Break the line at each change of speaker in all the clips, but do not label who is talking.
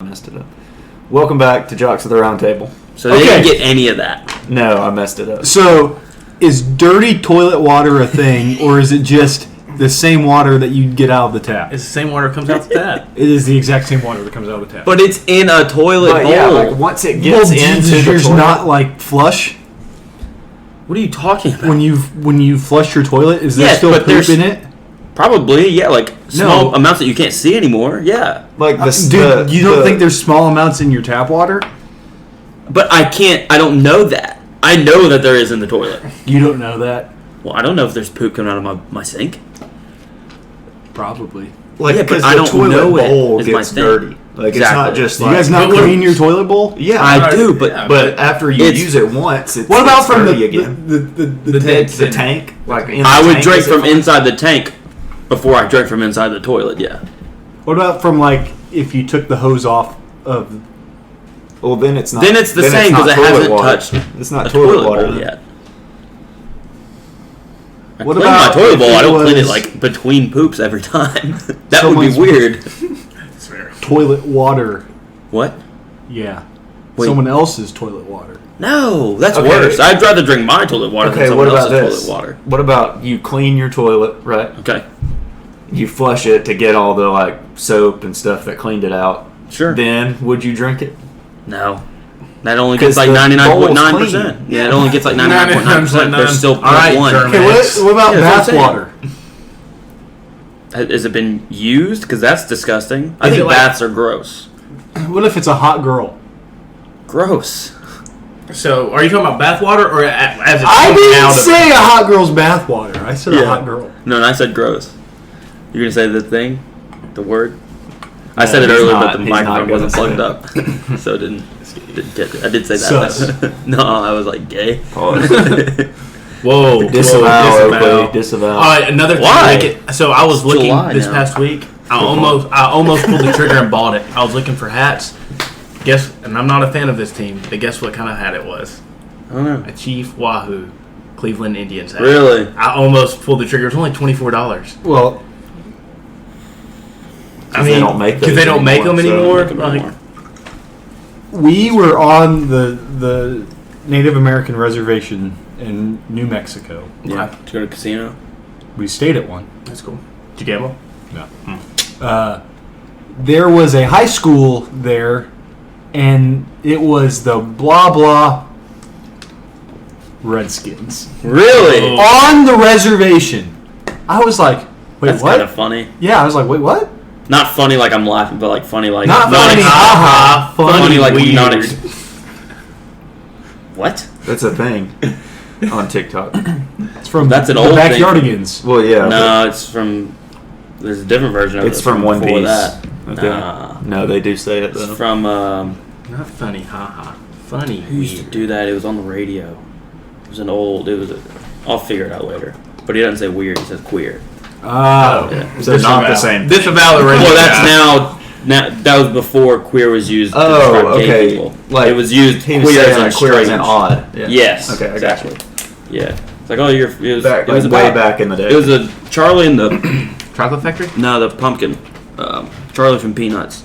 messed it up. Welcome back to Jocks at the Round Table.
So they didn't get any of that.
No, I messed it up.
So, is dirty toilet water a thing, or is it just the same water that you get out of the tap?
It's the same water that comes out the tap.
It is the exact same water that comes out of the tap.
But it's in a toilet bowl.
Yeah, like once it gets into the
yours
toilet,
not like flush.
What are you talking about?
When you flush your toilet, is there still poop in it?
Probably, yeah, like small amounts that you can't see anymore. Yeah,
like this.
Dude, you don't think there's small amounts in your tap water?
But I don't know that. I know that there is in the toilet.
You don't know that?
Well, I don't know if there's poop coming out of my sink.
Probably.
Like,
yeah,
because
I
the
don't
toilet
know
bowl
it
gets
thing.
dirty. Like,
Exactly.
it's not just like...
You guys not clean your toilet bowl?
Yeah.
I do, but
after you use it once, it's
what about from
dirty
the
tank? Like,
I would drink from inside the tank before I drank from inside the toilet, yeah.
What about from, like, if you took the hose off of...
Well, then it's not...
Then it's the same because it hasn't touched
It's not
a
toilet water
bowl yet. I
What
clean
about
my toilet bowl? I don't
was-
clean it like between poops every time. That would be
Someone's-
weird.
Toilet water.
What?
Yeah.
Wait.
Someone else's toilet water.
No, that's
Okay.
worse. I'd rather drink my toilet water than
Okay,
someone
what about
else's
this?
toilet water.
What about you clean your toilet, right?
Okay,
You flush it to get all the, like, soap and stuff that cleaned it out.
sure.
Then, would you drink it?
No. That only gets
'Cause
like
the
99.9%.
bowl's clean.
Yeah, it only gets like 99.9%. There's still
All right,
0.1.
German.
Okay, what about
Yeah, that's
bath
what I'm
water?
Has it been used? Because that's disgusting. I
Is
think
it like-
baths are gross.
What if it's a hot girl?
Gross.
So, are you talking about bath water or as it's
I
coming
didn't
out
say a hot girl's bath water. I said a hot girl.
No, and I said gross. You're going to say the thing? The word? I said it
he's
earlier,
not.
but the
He's not
microphone
gonna
wasn't
say
plugged
it.
up. So it didn't get it. I did say
Sus.
that. No, I was like gay.
Pause.
Whoa.
Disavow,
Disavow.
Oakley. Disavow.
All right, another thing.
Why?
So I was
It's
looking
July
this
now.
past week. I almost pulled the trigger and bought it. I was looking for hats. Guess, and I'm not a fan of this team, but guess what kind of hat it was?
I don't know.
A Chief Wahoo Cleveland Indians hat.
Really?
I almost pulled the trigger. It was only $24.
Well,
I
they
mean,
don't make
because they don't make them
anymore,
anymore.
Make 'em
Like,
anymore.
we were on the Native American reservation in New Mexico.
Yeah. To go to a casino?
We stayed at one.
that's cool. Did you gamble?
No. There was a high school there, and it was the blah blah Redskins
Really?
Oh.
on the reservation. I was like, wait,
That's
what?
kind of funny.
Yeah, I was like, wait, what?
Not funny like I'm laughing, but like funny like
Not
not
funny,
ex-
haha.
funny like
weird.
not ex- What?
That's a thing on TikTok.
It's from
That's an
the
old thing.
Backyardigans.
Well, yeah.
No, it's from. There's a different version of it.
It's from One
before
Piece.
That.
Okay.
Nah.
No, they do say it,
It's
though.
from.
Not funny, haha. Funny,
Who used to
weird.
do that? It was on the radio. It was an old. It was. I'll figure it out later. But he doesn't say weird. He says queer.
Oh.
Yeah.
So not the same.
Disavow the original.
Well, that's now. That was before queer was used to
Oh,
describe gay
okay.
people.
Like,
it was used
He was
queer
saying
as in
like queer as in
strange.
odd. Yeah.
Yes.
Okay, I got
exactly.
you.
Yeah. It's like, oh, you're. It was.
Back,
it was
like, way
about-
back in the day.
It was a Charlie and the.
Chocolate Factory?
No, the pumpkin. Charlie from Peanuts.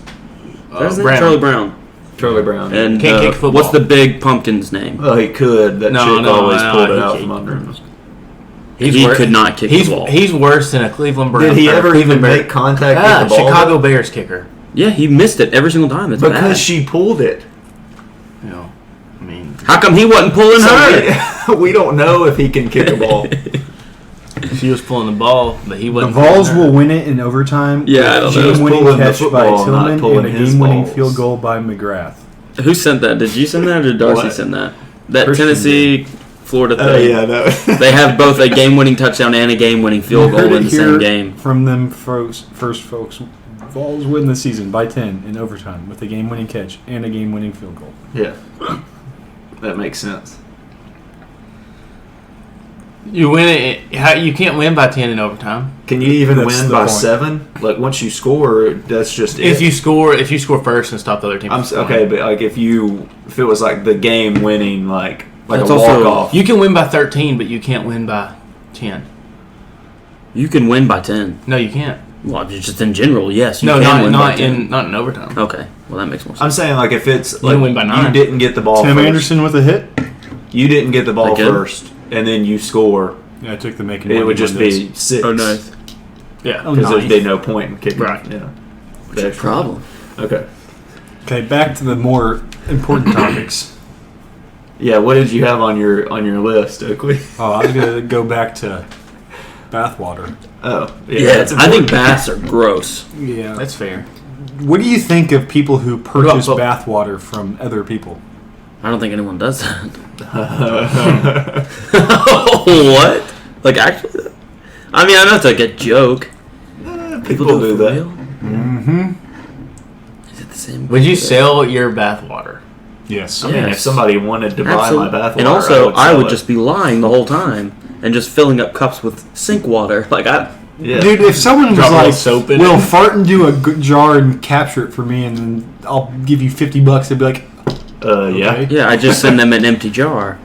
That's his name?
Brown.
Charlie Brown.
Charlie Brown.
And
Can't kick football.
what's the big pumpkin's name?
Well, he could. That
No,
chick
no,
always
no,
pulled it
he
out
can't.
from under him.
He could not kick the ball.
He's worse than a Cleveland Brown.
Did he
or
ever
Cleveland
even
Bear-
make contact with the ball?
Chicago Bears kicker.
Yeah, he missed it every single time. It's
Because
bad.
she pulled it.
You know, I mean,
How come he wasn't pulling her?
So we don't know if he can kick a ball.
she was pulling the ball, but he
The
wasn't.
Vols
pulling her.
will win it in overtime.
Yeah, I don't know.
Game-winning
Pulling the
catch by
football, not
Tillman
pulling
and a
his
game-winning
balls.
field goal by McGrath.
Who sent that? Did you send that or did Darcy
What?
send that? That
Christian
Tennessee, Florida thing.
Oh, yeah, no.
They have both a game-winning touchdown and a game-winning field
You heard
goal in
it
the
here
same game.
from them first, folks. Vols win the season by 10 in overtime with a game-winning catch and a game-winning field goal.
Yeah. That makes sense.
You win it. You can't win by 10 in overtime.
Can you even
That's
win
the
by
point.
7? Like, once you score, that's just it.
If you score first and stop the other team. from scoring.
Okay, but like if it was like the game winning, like
That's
a
also-
walk off.
You can win by 13, but you can't win by 10.
You can win by 10.
No, you can't.
Well, just in general, yes. You
No,
can
not
win by
not
10.
in not in overtime.
Okay. Well, that makes more sense.
I'm saying like if it's
You
like
win by
you
9.
didn't get the ball
Tim
first.
Anderson with a hit.
You didn't get the ball
They did?
first, and then you score.
Yeah, I took the making.
It
money
would just
Mondays.
be 6.
Oh, nice.
Yeah.
Oh,
Because
nice.
there'd be no point in kicking.
Right.
Yeah.
What's your problem?
Okay.
Okay, back to the more important topics.
Yeah. What did you have on your list, Oakley?
Oh, I was gonna go back to bathwater.
Oh.
Yeah,
that's
I think
important.
baths are gross.
Yeah.
That's fair.
What do you think of people who purchase
Well,
bathwater from other people?
I don't think anyone does that. What? Like, actually? I mean, I know it's like a joke.
People
do
do
it for
that.
real?
Mm-hmm.
Is it the same?
Would you sell your bathwater?
Yes.
I mean, if
Yes.
somebody wanted to buy
Absolutely.
my bathwater,
And also, I
sell
would
it.
just be lying the whole time and just filling up cups with sink water. Like,
Yeah.
Dude, if someone was
Drop a little
like,
soap in
"We'll
it."
fart into a jar and capture it for me, and then I'll give you $50," they'd be like,
Yeah.
okay.
yeah, I just send them an empty jar.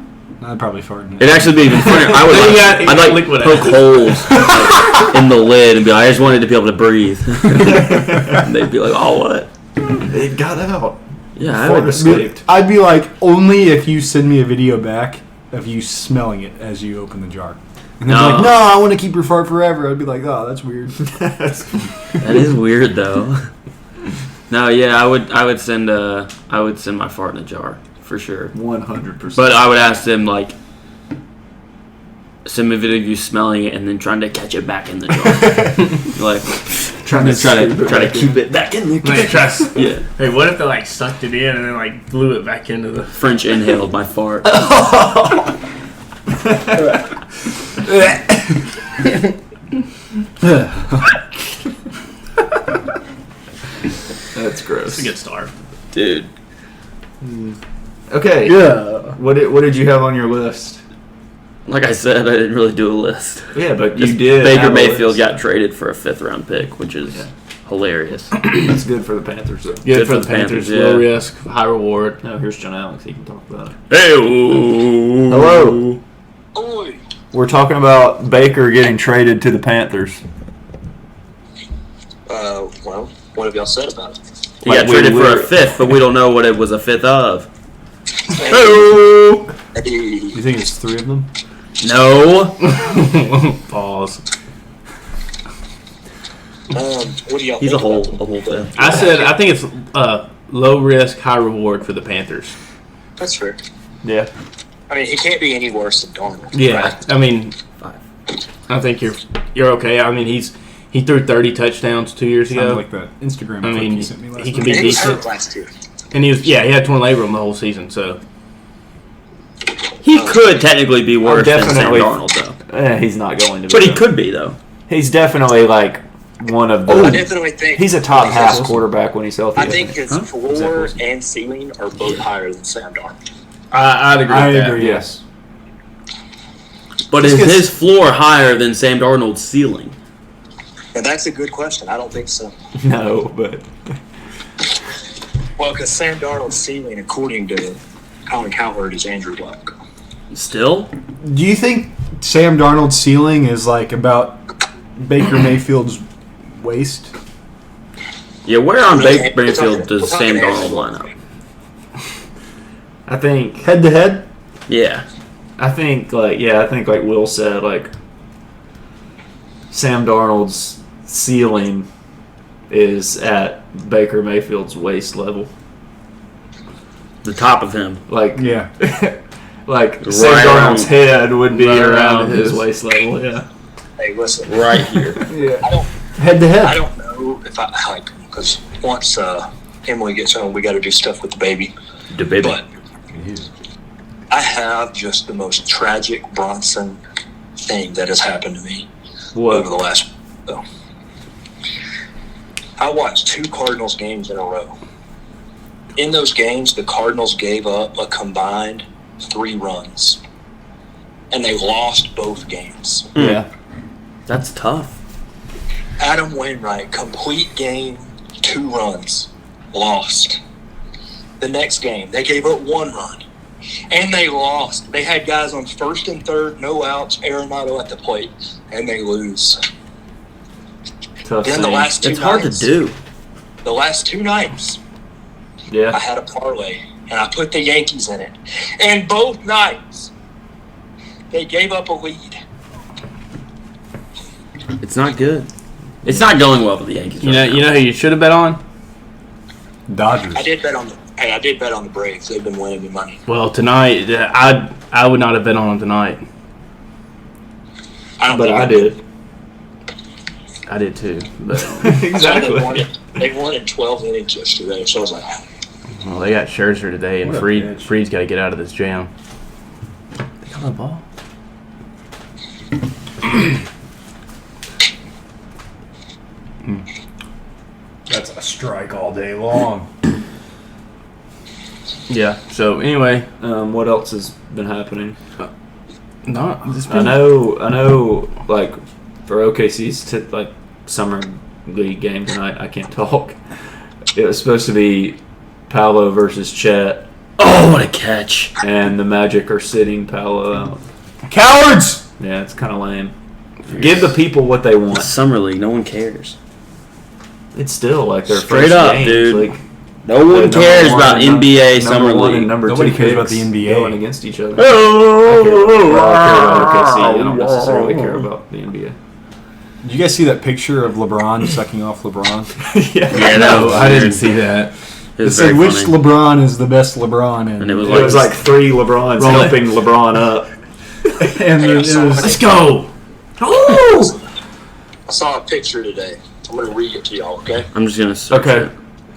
I'd probably fart in it.
It'd actually be even funnier. I would
Then you
like,
got- you
I'd
got
like
liquid
poke
ass.
holes like, in the lid and be like, I just wanted to be able to breathe. And they'd be like, oh, what?
It got out.
Yeah, I
Fart
would.
escaped.
I'd be like, only if you send me a video back of you smelling it as you open the jar. And they'd be
No.
like, no, I want to keep your fart forever. I'd be like, oh, that's weird.
That is weird, though. No, yeah, I would send my fart in a jar for sure.
100%.
But I would ask them like, send me a video of you smelling it and then trying to catch it back in the jar. Like try to keep it back in there.
Like, trust.
Yeah,
Hey, what if they like sucked it in and then like blew it back into the?
French inhaled my fart.
That's gross.
It's a good start.
Dude,
Okay.
Yeah.
What did you have on your list?
like I said, I didn't really do a list.
Yeah, but
Just
you did.
Baker
have a
Mayfield
list.
got traded for a 5th round pick, which is hilarious.
That's good for the Panthers, though.
Good for the Panthers.
yeah.
Low risk, high reward.
No, here's John Alex. He can talk about it.
Hey,
Hello.
Oi.
We're talking about Baker getting traded to the Panthers.
Well, what have y'all said about it?
He
Like,
got traded for a
we're-
5th, but we don't know what it was a 5th of.
Hey.
You think it's 3 of them?
No.
Pause.
What do y'all
He's
think
a whole
about the-
5th.
I think it's low risk, high reward for the Panthers.
That's fair.
Yeah.
I mean, he can't be any worse than Darnold.
Yeah,
right?
I mean,
5.
I think you're okay. I mean, he threw 30 touchdowns 2 years
Sounded
ago,
like that Instagram
I
clip
mean,
you sent me last
he can
night.
be
He was
decent.
hurt last year.
and he had torn labrum the whole season. So
He could technically be worse than Sam
definitely-
Darnold, though.
He's not going to be.
But he
though.
could be, though.
He's definitely like one of the.
I definitely think
He's a top half quarterback when he's healthy.
I think his
Huh?
floor
Exactly.
and ceiling are both higher than Sam Darnold.
I'd agree
I
with that.
agree.
Yes.
But is
Just 'cause-
his floor higher than Sam Darnold's ceiling?
And that's a good question. I don't think so.
No, but
Well, because Sam Darnold's ceiling, according to Colin Cowherd, is Andrew Luck.
Still?
Do you think Sam Darnold's ceiling is like about Baker Mayfield's waist?
Yeah, where on
Really?
Baker Mayfield does
We're
Sam
talking
Darnold
Andrew
line
Luck.
up?
I think
Head to head?
Yeah.
I think like Will said, like Sam Darnold's ceiling is at Baker Mayfield's waist level.
The top of him.
Like
Yeah.
like
Right
Sam Darnold's
around-
head would be
right
around
around
his
his-
waist level. Yeah.
Hey, listen.
Right here.
Yeah. Head to
I
head.
don't know if I like because once Emily gets home, we got to do stuff with the baby.
The baby.
But I have just the most tragic Bronson thing that has happened to me over the last. So, I watched 2 Cardinals games in a row. In those games, the Cardinals gave up a combined 3 runs, and they lost both games.
Yeah.
That's tough.
Adam Wainwright, complete game, 2 runs, lost. The next game, they gave up 1 run, and they lost. They had guys on 1st and 3rd, no outs, Arenado at the plate, and they lose.
Tough
Then the
thing.
last 2
It's hard to
nights,
do.
The last 2 nights, I
Yeah.
had a parlay, and I put the Yankees in it. And both nights, they gave up a lead.
It's not good. It's not going well for the Yankees.
You know who you should have bet on?
Dodgers.
I did bet on the Braves. They've been winning me money.
Well, tonight I would not have bet on them tonight.
But I did.
I did too. But
Exactly.
They won in 12 innings yesterday, so I was like,
well, they got Scherzer today, and
What a bitch.
Freed's got to get out of this jam. They got the ball.
That's a strike all day long.
Yeah. So anyway,
What else has been happening?
not this.
I know. Like for OKC's like summer league game tonight, I can't talk. It was supposed to be Paolo versus Chet,
Oh, what a catch!
and the Magic are sitting Paolo out.
Cowards!
Yeah, it's kind of lame. Give the people what they want.
It's Summer League. No one cares.
It's still like their
Straight
first
up,
game.
dude.
Like,
No one
number
cares
one
about
and
NBA
number
Summer
one
League.
and number
Nobody
two
cares about
picks
the NBA.
going against each other.
Oh,
I care about OKC. I don't necessarily care about the NBA.
Did you guys see that picture of LeBron sucking off LeBron?
Yeah,
Yeah, that was
I didn't
weird.
see that.
It
It
was
said
very
which
funny.
LeBron is the best LeBron,
And it was
It was like three LeBrons
Roll it.
helping LeBron up.
and
Hey,
it
I saw
was
it.
Let's go.
I saw a picture today. I'm going to read it to y'all, okay?
I'm just gonna search
Okay.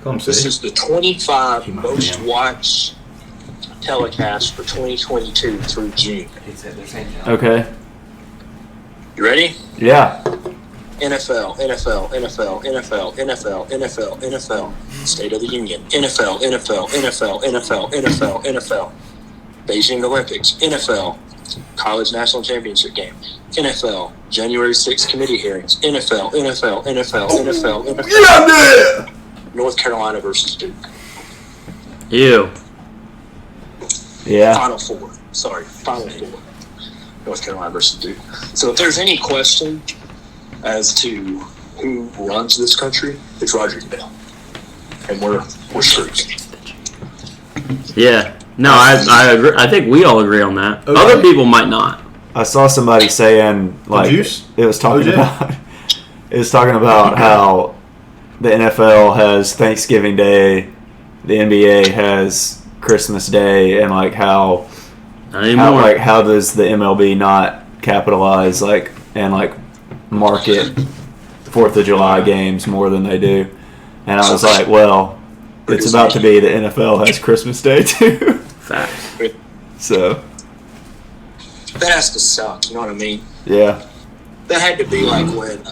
it.
This is the 25 most watched telecast for 2022 through June.
Okay.
You ready?
Yeah.
NFL, NFL, NFL, NFL, NFL, NFL, NFL, State of the Union, NFL, NFL, NFL, NFL, NFL, NFL, Beijing Olympics, NFL, College National Championship game, NFL, January 6th committee hearings, NFL, NFL, NFL, NFL, NFL, North Carolina versus Duke,
Ew.
Yeah.
Final Four, North Carolina versus Duke. So if there's any question as to who runs this country, it's Roger Goodell. And we're screwed.
Yeah. No, I agree. I think we all agree on that.
Okay.
Other people might not.
I saw somebody saying like
Juice?
it was talking
OJ?
about it was talking about how the NFL has Thanksgiving Day, the NBA has Christmas Day, and like
Not anymore.
how does the MLB not capitalize like and like market 4th of July games more than they do? And I was like, well, it's about to be the NFL has Christmas Day too.
Facts.
So
That has to suck, you know what I mean?
yeah.
That had to be like when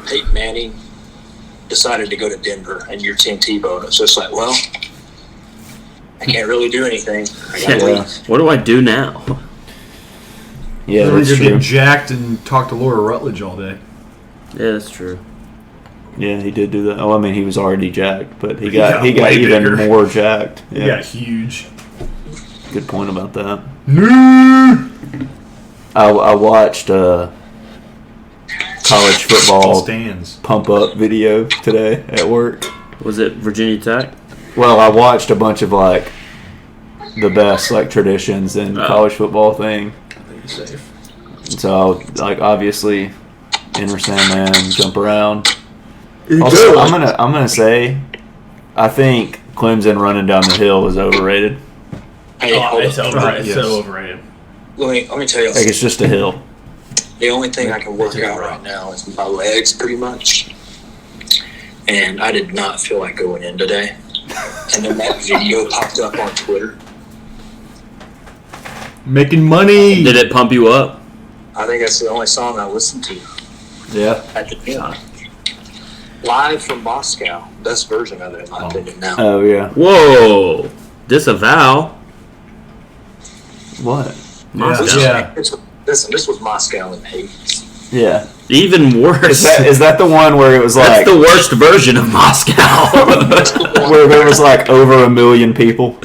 Peyton Manning decided to go to Denver and your team T-Bone. It's just like, well, I can't really do anything. I gotta
Yeah.
leave.
What do I do now?
Yeah,
Or
that's
you
true.
get jacked and talk to Laura Rutledge all day.
Yeah, that's true.
Yeah, he did do that. Oh, I mean, he was already jacked, but he
got
got
way
even
bigger.
more jacked. Yeah,
Yeah, huge.
good point about that.
No.
I watched a college
All
football
stands.
pump up video today at work.
Was it Virginia Tech?
Well, I watched a bunch of like the best like traditions in
Oh.
college football thing. And so like obviously enter Sandman, jump around. Also, I'm gonna say I think Clemson running down the hill is overrated.
Hey,
Oh,
hold
it's
up.
overrated.
Yes.
It's so overrated.
Let me tell you,
Like it's just a hill.
the only thing I can work out right now is my legs, pretty much. And I did not feel like going in today. And then that video popped up on Twitter.
Making money.
Did it pump you up?
I think that's the only song I listened to
Yeah.
at the gym. Live from Moscow. Best version of it, in my opinion, now.
Oh yeah.
Whoa. Disavow.
What?
Moscow.
Yeah.
Listen, this was Moscow in the 80s.
Yeah.
Even worse.
Is that the one where it was
That's
like
the worst version of Moscow.
where there was like over 1 million people?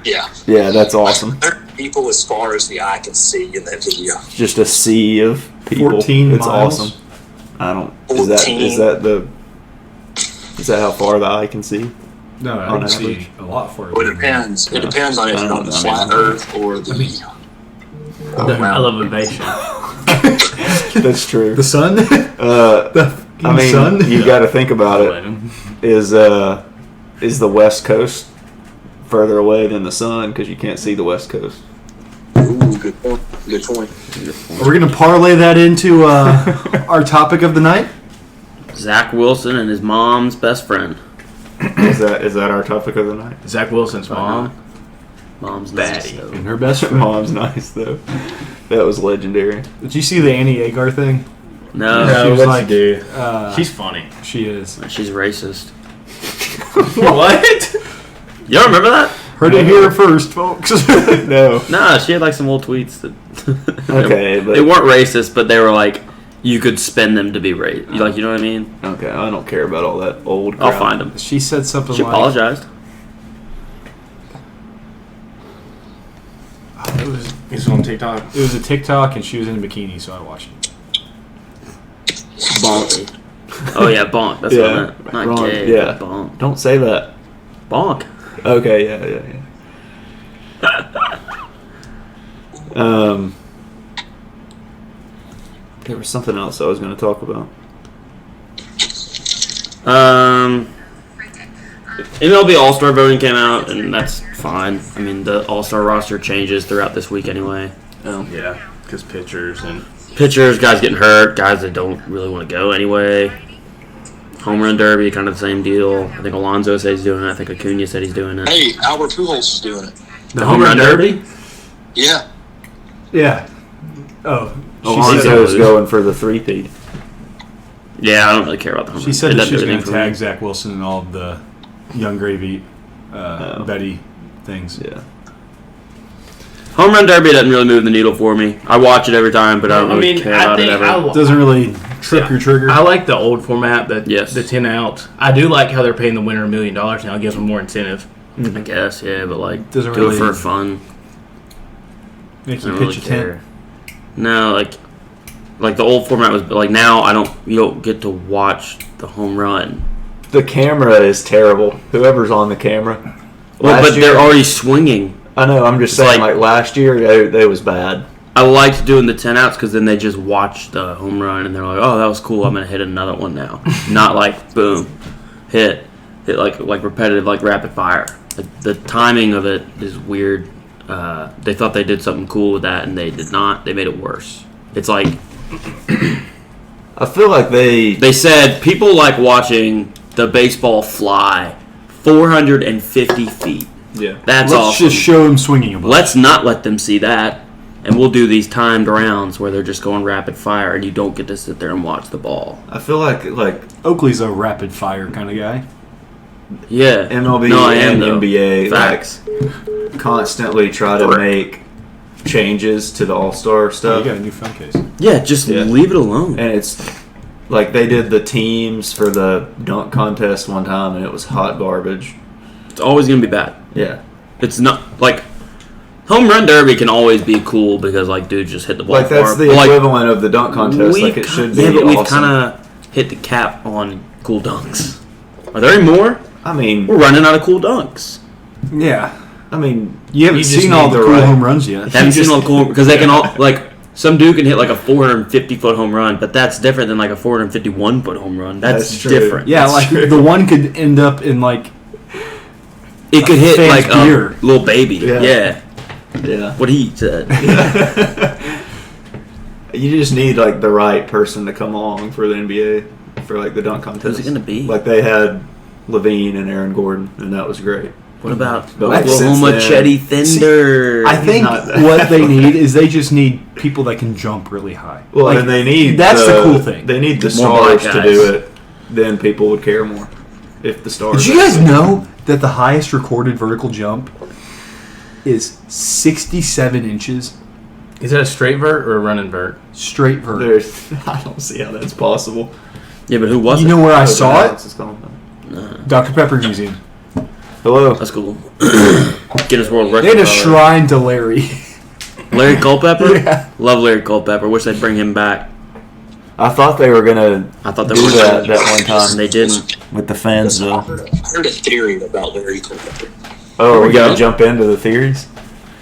Yeah.
Yeah, that's awesome.
There are people as far as the eye can see in that video.
Just a sea of people.
14
it's
miles.
awesome. I don't. Is that
14.
is that how far the eye can see?
No, I
on
can see
average?
a lot for it.
Well, it depends. It depends on if you're on the flat Earth or the.
Elevation.
That's true.
The sun?
I mean,
sun?
you got to think about it. Is the West Coast further away than the sun because you can't see the West Coast?
Ooh, good point. Good point.
We're going to parlay that into our topic of the night.
Zach Wilson and his mom's best friend.
Is that our topic of the night?
Zach Wilson's mom.
Mom's nice,
Batty.
though.
And her best friend.
Mom's nice though. That was legendary.
Did you see the Annie Agar thing?
No,
She was
what's
like,
she do? She's funny.
She is.
she's racist.
What?
You don't remember that?
Heard it here first, folks.
No.
Nah, she had like some old tweets that.
Okay, but
they weren't racist, but they were like you could spend them to be racist. Like, you know what I mean?
okay, I don't care about all that old crap.
I'll find them.
She said something
She
like...
apologized.
He's on TikTok.
It was a TikTok, and she was in a bikini, so I watched it.
Bonk. Oh yeah, bonk. That's what I meant. Not
wrong.
gay.
Yeah.
Bonk.
Don't say that.
Bonk.
Okay, yeah. There was something else I was going to talk about.
MLB All-Star voting came out, and that's fine. I mean, the All-Star roster changes throughout this week anyway.
Yeah, because pitchers and
Pitchers, guys getting hurt, guys that don't really want to go anyway. Home run derby, kind of the same deal. I think Alonso said he's doing it. I think Acuna said he's doing it.
Hey, Albert Pujols is doing it.
The home run derby?
Yeah.
Yeah. Oh.
Alonso's going for the 3-peat.
Yeah, I don't really care about the home
She
run.
said
It
that she was
doesn't
going
do
to
anything
tag
for me.
Zach Wilson and all of the Young Gravy, Betty things.
Yeah.
Home run derby doesn't really move the needle for me. I watch it every time, but I don't really care about it ever.
Doesn't really trip your trigger.
I like the old format,
Yes.
the 10 outs. I do like how they're paying the winner $1 million now. It gives them more incentive.
I guess, yeah, but like,
Doesn't
do
really
it for fun.
Make
I
you
don't
pitch
really
a
care.
tent.
No, like the old format was like now you don't get to watch the home run.
The camera is terrible. Whoever's on the camera.
Well,
Last
but
year-
they're already swinging.
I know, I'm just
It's
saying,
like-
like last year, they was bad.
I liked doing the 10 outs because then they just watch the home run and they're like, oh, that was cool. I'm gonna hit another one now. Not like boom, hit like repetitive, like rapid fire. The timing of it is weird. They thought they did something cool with that and they did not. They made it worse. It's like
I feel like
they said people like watching the baseball fly 450 feet.
Yeah.
That's
Let's
awesome.
just show him swinging a bunch.
Let's not let them see that. And we'll do these timed rounds where they're just going rapid fire and you don't get to sit there and watch the ball.
I feel like
Oakley's a rapid fire kind of guy.
Yeah.
MLB
No, I am,
and
though.
NBA
Facts.
constantly try to make changes to the All-Star
Oh, you
stuff.
got a new phone case.
Yeah, just
Yeah.
leave it alone.
And it's like they did the teams for the dunk contest one time and it was hot garbage.
It's always going to be bad.
Yeah.
It's not like home run derby can always be cool because like dudes just hit the ball
Like that's
far.
the
But, like,
equivalent of the dunk contest.
we've
Like it should be
yeah, but we've
awesome.
kind of hit the cap on cool dunks. Are there any more?
I mean,
We're running out of cool dunks.
Yeah.
you
haven't
just
seen all
need
the cool
right-
home runs yet.
Haven't seen all the cool because they can all like some dude can hit like a 450-foot home run, but that's different than like a 451-foot home run. That's
true.
different.
Yeah,
That's
like
true.
the one could end up in like
It could hit
fan's
like
beer.
a little baby.
Yeah.
Yeah.
Yeah.
What he said.
You just need like the right person to come along for the NBA for like the dunk contest.
Who's it gonna be?
Like they had Levine and Aaron Gordon, and that was great.
What about
But, like,
Oklahoma
since then-
Chetty Thunder?
I think
not that-
what they need is they just need people that can jump really high.
Well,
Like,
and they need
that's the cool thing.
They need the
More black
stars to
guys.
do it. Then people would care more if the stars.
Did you guys know that the highest recorded vertical jump is 67 inches
Is that a straight vert or a running vert?
straight vertical?
There's, I don't see how that's possible.
Yeah, but who was
You
it?
know where I
That's
saw
what
it?
Alex is calling them.
Dr. Pepper Museum.
Hello.
That's cool. Guinness World Record.
They had a
probably.
shrine to Larry.
Larry Culpepper?
Yeah.
Love Larry Culpepper. Wish they'd bring him back.
I thought they were gonna
I thought they
do
were
that one time
and they didn't.
with the
I
Fansville.
heard a theory about Larry Culpepper.
Oh, are we
we go.
gonna jump into the theories?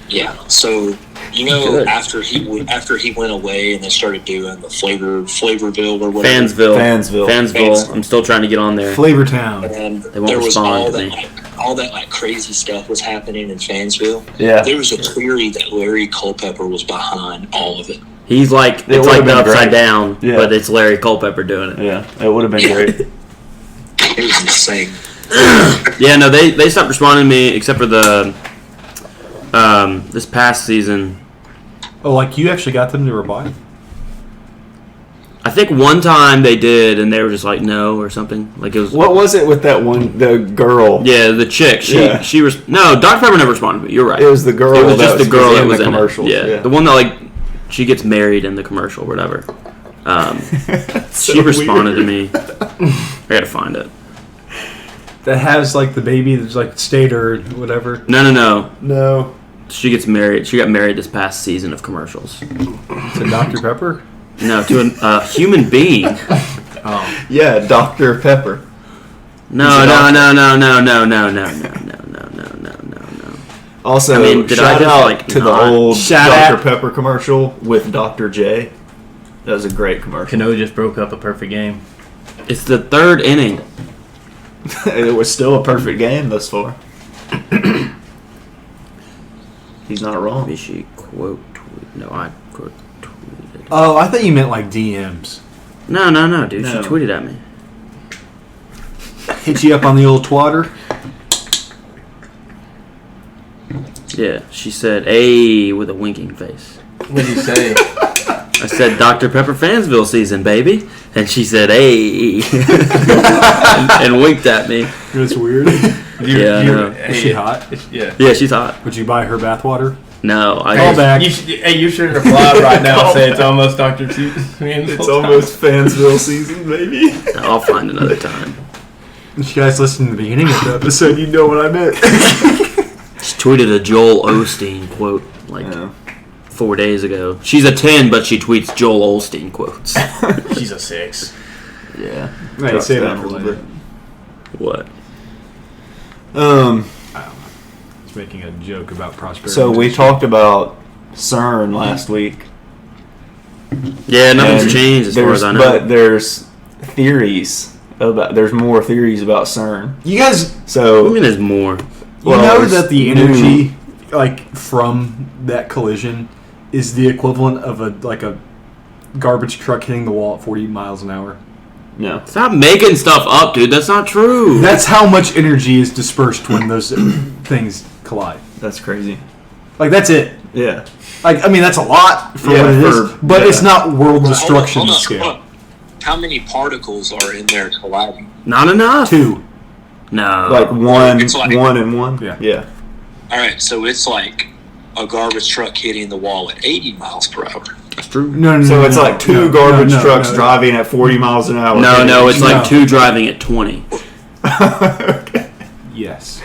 Yeah. So
Good.
after he went away and they started doing the Flavorville or whatever.
Fansville.
I'm still trying to get on there.
Flavortown.
And
They won't
there was
respond
all
to
that,
me.
all that like crazy stuff was happening in Fansville.
Yeah.
There was a theory that Larry Culpepper was behind all of it.
He's like
It
it's
would've
like the
been
upside
great.
down,
Yeah.
but it's Larry Culpepper doing it.
Yeah, it would have been great.
It was insane.
Yeah, no, they stopped responding to me except for the this past season.
Oh, like you actually got them to reply?
I think one time they did, and they were just like no or something. Like it was.
What was it with that one? The girl.
Yeah, the chick.
Yeah.
She was no. Dr. Pepper never responded to me. You're right.
It was the girl.
It was
that
just the girl that was
in
in
the commercials.
It. Yeah, the one that like she gets married in the commercial, or whatever.
So
She responded
weird.
to me. I gotta find it.
That has like the baby that's like state or whatever.
No.
No.
She gets married. She got married this past season of commercials.
To Dr. Pepper?
No, to a human being.
Yeah, Dr. Pepper.
No.
Also,
I mean, did I
shout
just,
out
like,
to the
not-
old
Shout
Dr.
out.
Pepper commercial with Dr. J. That was a great commercial.
Cano just broke up a perfect game.
It's the third inning.
It was still a perfect game thus far. He's not wrong.
Maybe she quote tweet. No, I quote tweeted.
Oh, I thought you meant like DMs.
No, dude.
No.
She tweeted at me.
Hit you up on the old twatter.
Yeah, she said, "Hey," with a winking face.
What did you say?
I said, "Dr. Pepper Fansville season, baby," and she said, "Hey," and winked at me.
That's weird.
Yeah, I know.
Is she hot?
Yeah.
Yeah, she's hot.
Would you buy her bathwater?
No, I
Call back.
You should reply right now and say it's almost Dr. T.
It's almost Fansville season, baby.
I'll find another time.
If you guys listened to the beginning of the episode, you know what I meant.
She tweeted a Joel Osteen quote like
Yeah.
4 days ago. She's a 10, but she tweets Joel Osteen quotes.
She's a 6.
Yeah.
Right,
Drops
say
down
that
a
for
little
later.
What?
It's making a joke about prosperity.
So we talked about CERN last week.
Yeah, nothing's
and
changed as far
there's-
as I know.
But there's theories about. There's more theories about CERN.
you guys,
I
So
mean, there's more.
you
Well,
know
there's
that the
new-
energy, like from that collision, is the equivalent of a garbage truck hitting the wall at 40 miles an hour.
no.
Stop making stuff up, dude. That's not true.
That's how much energy is dispersed when those things collide.
That's crazy.
Like that's it.
Yeah.
Like I mean, that's a lot for
Yeah,
what it is,
for-
but
yeah.
it's not world
Hold
destruction
on,
scale.
hold on. How many particles are in there colliding?
Not enough.
2.
No.
Like one,
It's like-
one and one.
Yeah.
Yeah.
All right, so it's like a garbage truck hitting the wall at 80 miles per hour.
That's true.
No,
So it's like two garbage
no,
trucks
no.
driving at 40 miles an hour.
No, it's like
No.
2 driving at 20.
Okay.
Yes.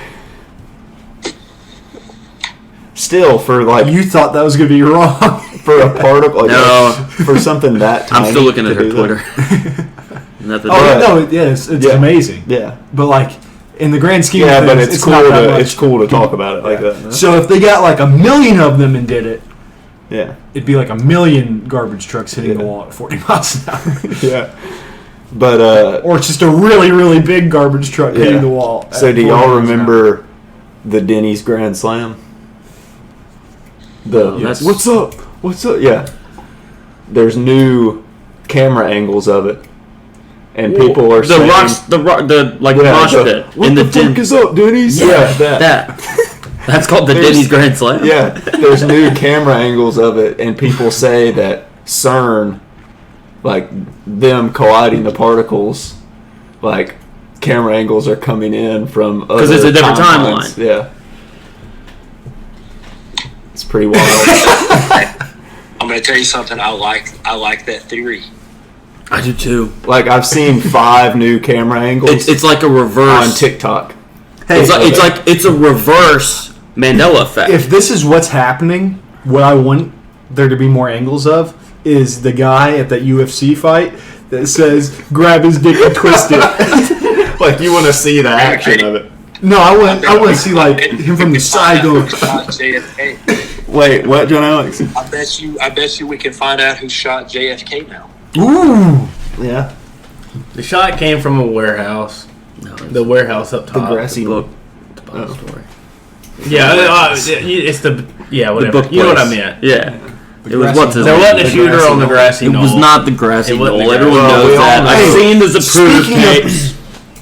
Still, for like
You thought that was gonna be wrong.
for a particle, like
No.
for something that tiny.
I'm still looking at
to
her
do
Twitter.
that.
Nothing.
Oh
yeah.
no, it's
Yeah.
amazing.
Yeah.
But like in the grand scheme
Yeah,
of
but
things,
it's
not
cool
that
to
much.
it's cool to talk about it like
Yeah.
that.
So if they got like 1 million of them and did it,
Yeah.
it'd be like 1 million garbage trucks hitting the
Yeah.
wall at 40 miles an hour.
Yeah. But
Or it's just a really, really big garbage truck hitting
Yeah.
the wall.
so
at
do
40
y'all
miles an hour.
remember the Denny's Grand Slam? The
Yes.
what's up? What's up? Yeah. There's new camera angles of it, and people are
the
saying,
rocks, the like
yeah,
mosh
the,
pit
what
in
the
the
fuck is up, Denny's?
Yeah,
that.
That's called the
There's-
Denny's Grand Slam.
Yeah, there's new camera angles of it, and people say that CERN, like them colliding the particles, like camera angles are coming in from
'Cause it's a
other
different
timelines.
timeline.
Yeah, it's pretty wild.
I'm going to tell you something. I like that theory.
I do too.
Like I've seen 5 new camera angles
It's like a reverse.
on TikTok.
Hey,
It's a reverse Mandela effect.
if this is what's happening, what I want there to be more angles of is the guy at that UFC fight that says, grab his dick and twist it.
Like, you want to see the action of it.
No, I want to see, like, him from the side going...
Shot JFK.
Wait, what, John Alex?
I bet you we can find out who shot JFK now.
Ooh!
Yeah.
The shot came from a warehouse.
No,
The warehouse up top.
The grassy
book.
Oh.
Story.
Yeah, it's the... Yeah, whatever.
book
You know what I
place.
meant.
Yeah. It was
grassy
what's his
There
name?
wasn't a
The
shooter
grassy
on the
knoll.
grassy
It
knoll.
was not the grassy
It wasn't
knoll.
the
Everyone
grassy knoll.
knows
Well,
that.
we
I've
all
seen the approved
Speaking of-
tapes.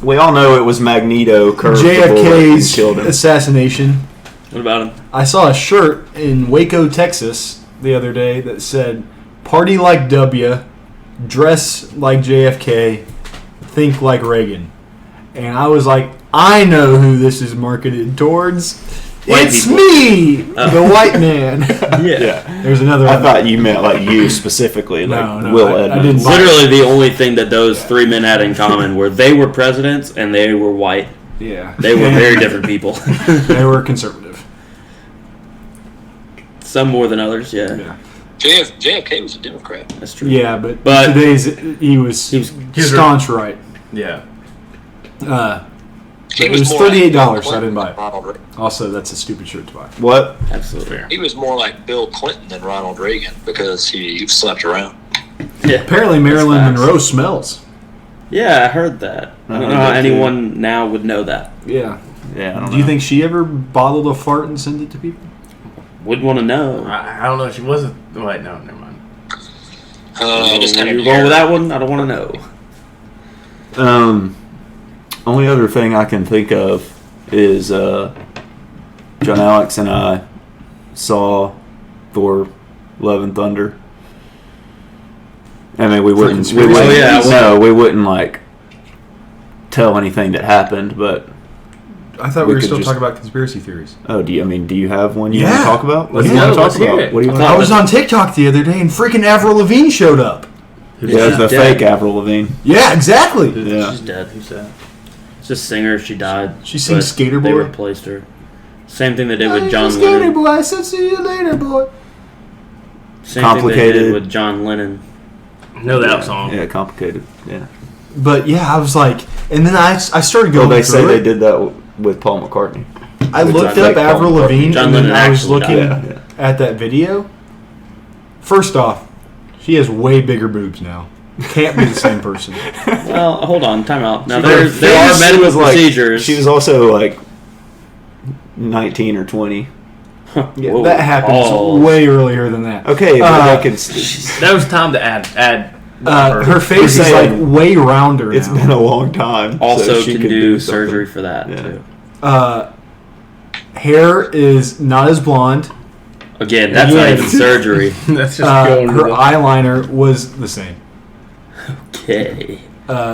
We all know it was Magneto curved the bullet and
JFK's
killed him.
assassination.
What about him?
I saw a shirt in Waco, Texas the other day that said, "Party like W, dress like JFK, think like Reagan." And I was like, I know who this is marketed towards.
White
It's
people.
me, the white man.
Yeah.
There's another
I
one.
thought you meant like you specifically, like
No,
Will
I
Edmonds.
didn't buy
Literally the only thing that those three men had in common were they were presidents and they were white.
Yeah.
They were very different people.
They were conservative.
Some more than others, yeah.
Yeah.
JFK was a Democrat.
That's true.
Yeah, but
But-
today's he was staunch right.
Yeah.
It was
more like
$38, so I
Bill
didn't buy it.
than Ronald Reagan.
Also, that's a stupid shirt to buy.
What?
Absolutely.
Fair.
He was more like Bill Clinton than Ronald Reagan because he slept around.
Yeah.
Apparently, Marilyn
That's facts.
Monroe smells.
Yeah, I heard that. I don't know how anyone now would know that.
Yeah.
Yeah, I don't
Do you
know.
think she ever bottled a fart and sent it to people?
Wouldn't want to know.
I don't know. She wasn't. Wait, no, never mind.
Just kind
You're
of
going with that one? I don't want to know.
Only other thing I can think of is John Alex and I saw Thor: Love and Thunder. I mean, we wouldn't.
conspiracy
We wouldn't like tell anything that happened. But
I thought
We
we were
could
still
just-
talking about conspiracy theories.
do you have one you want
Yeah.
to talk about? What
Let's
do you want to
let's
talk
hear
about?
it.
What do you want?
I was on TikTok the other day and freaking Avril Lavigne showed up.
Yeah, it's the
dead.
fake Avril Lavigne.
Yeah, exactly.
Yeah.
She's dead.
Who's that?
It's a singer. She died.
She sings
but
Skater
They
Boy.
replaced her. Same thing they did with
Hey,
John
skater
Lennon.
boy, I said see you later, boy.
Same thing they
Complicated.
did with John Lennon.
Know that song.
Yeah, complicated. Yeah.
But yeah, I was like, and then I started
Well,
going
they say
through
they
it.
did that with Paul McCartney.
I
Which
looked
I
up
think
Avril
Paul McCartney-
Lavigne
John
and then
Lennon
I was
actually
looking
died.
Yeah.
at that video. First off, she has way bigger boobs now. Can't be the same person.
Well, hold on. Time out. Now,
Her
there are
face
medical
was like-
procedures.
She was also like 19 or 20.
Yeah,
Whoa.
that happens
Oh.
way earlier than that.
Okay, but
Uh,
I can.
That was time to add.
Her face is
saying
like way rounder
It's
now.
been a long time.
Also
so she
can
could
do
something.
surgery for that,
Yeah.
too.
Hair is not as blonde.
Again, that's not even surgery.
That's just going to
Her
the-
eyeliner was the same.
Okay.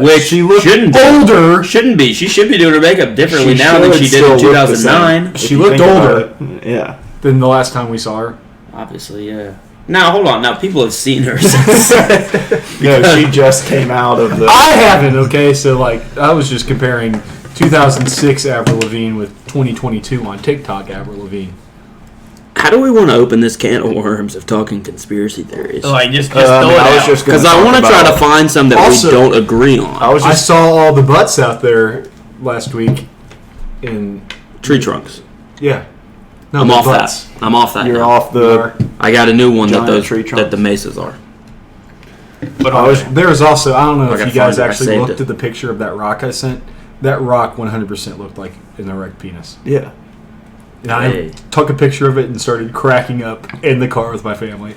Which she looked
shouldn't be.
older.
Shouldn't be. She should be doing her makeup differently
She
now than
should
she did in
still look the same.
2009.
She
If you
looked
think about
older.
it, Yeah.
Than the last time we saw her.
Obviously, yeah. Now, hold on. Now, people have seen her since.
No, she just came out of the.
I haven't, okay? So, like, I was just comparing 2006 Avril Lavigne with 2022 on TikTok Avril Lavigne.
How do we want to open this can of worms of talking conspiracy theories?
Like just throw it
I was
out.
just gonna
Because I
talk
want to try
about-
to find some that
Also-
we don't agree on.
I was
I
just.
saw all the butts out there last week in...
Tree trunks.
Yeah. No,
I'm
the
off
butts.
that. I'm off that.
You're
now.
off the.
I got a new one that
Giant
those
tree
that
trunks.
the mesas are.
But
I was.
There was also... I don't know
I
if
gotta
you guys
find it. I
actually
saved
looked
it.
at the picture of that rock I sent. That rock 100% looked like an erect penis.
Yeah.
And I
Hey.
took a picture of it and started cracking up in the car with my family.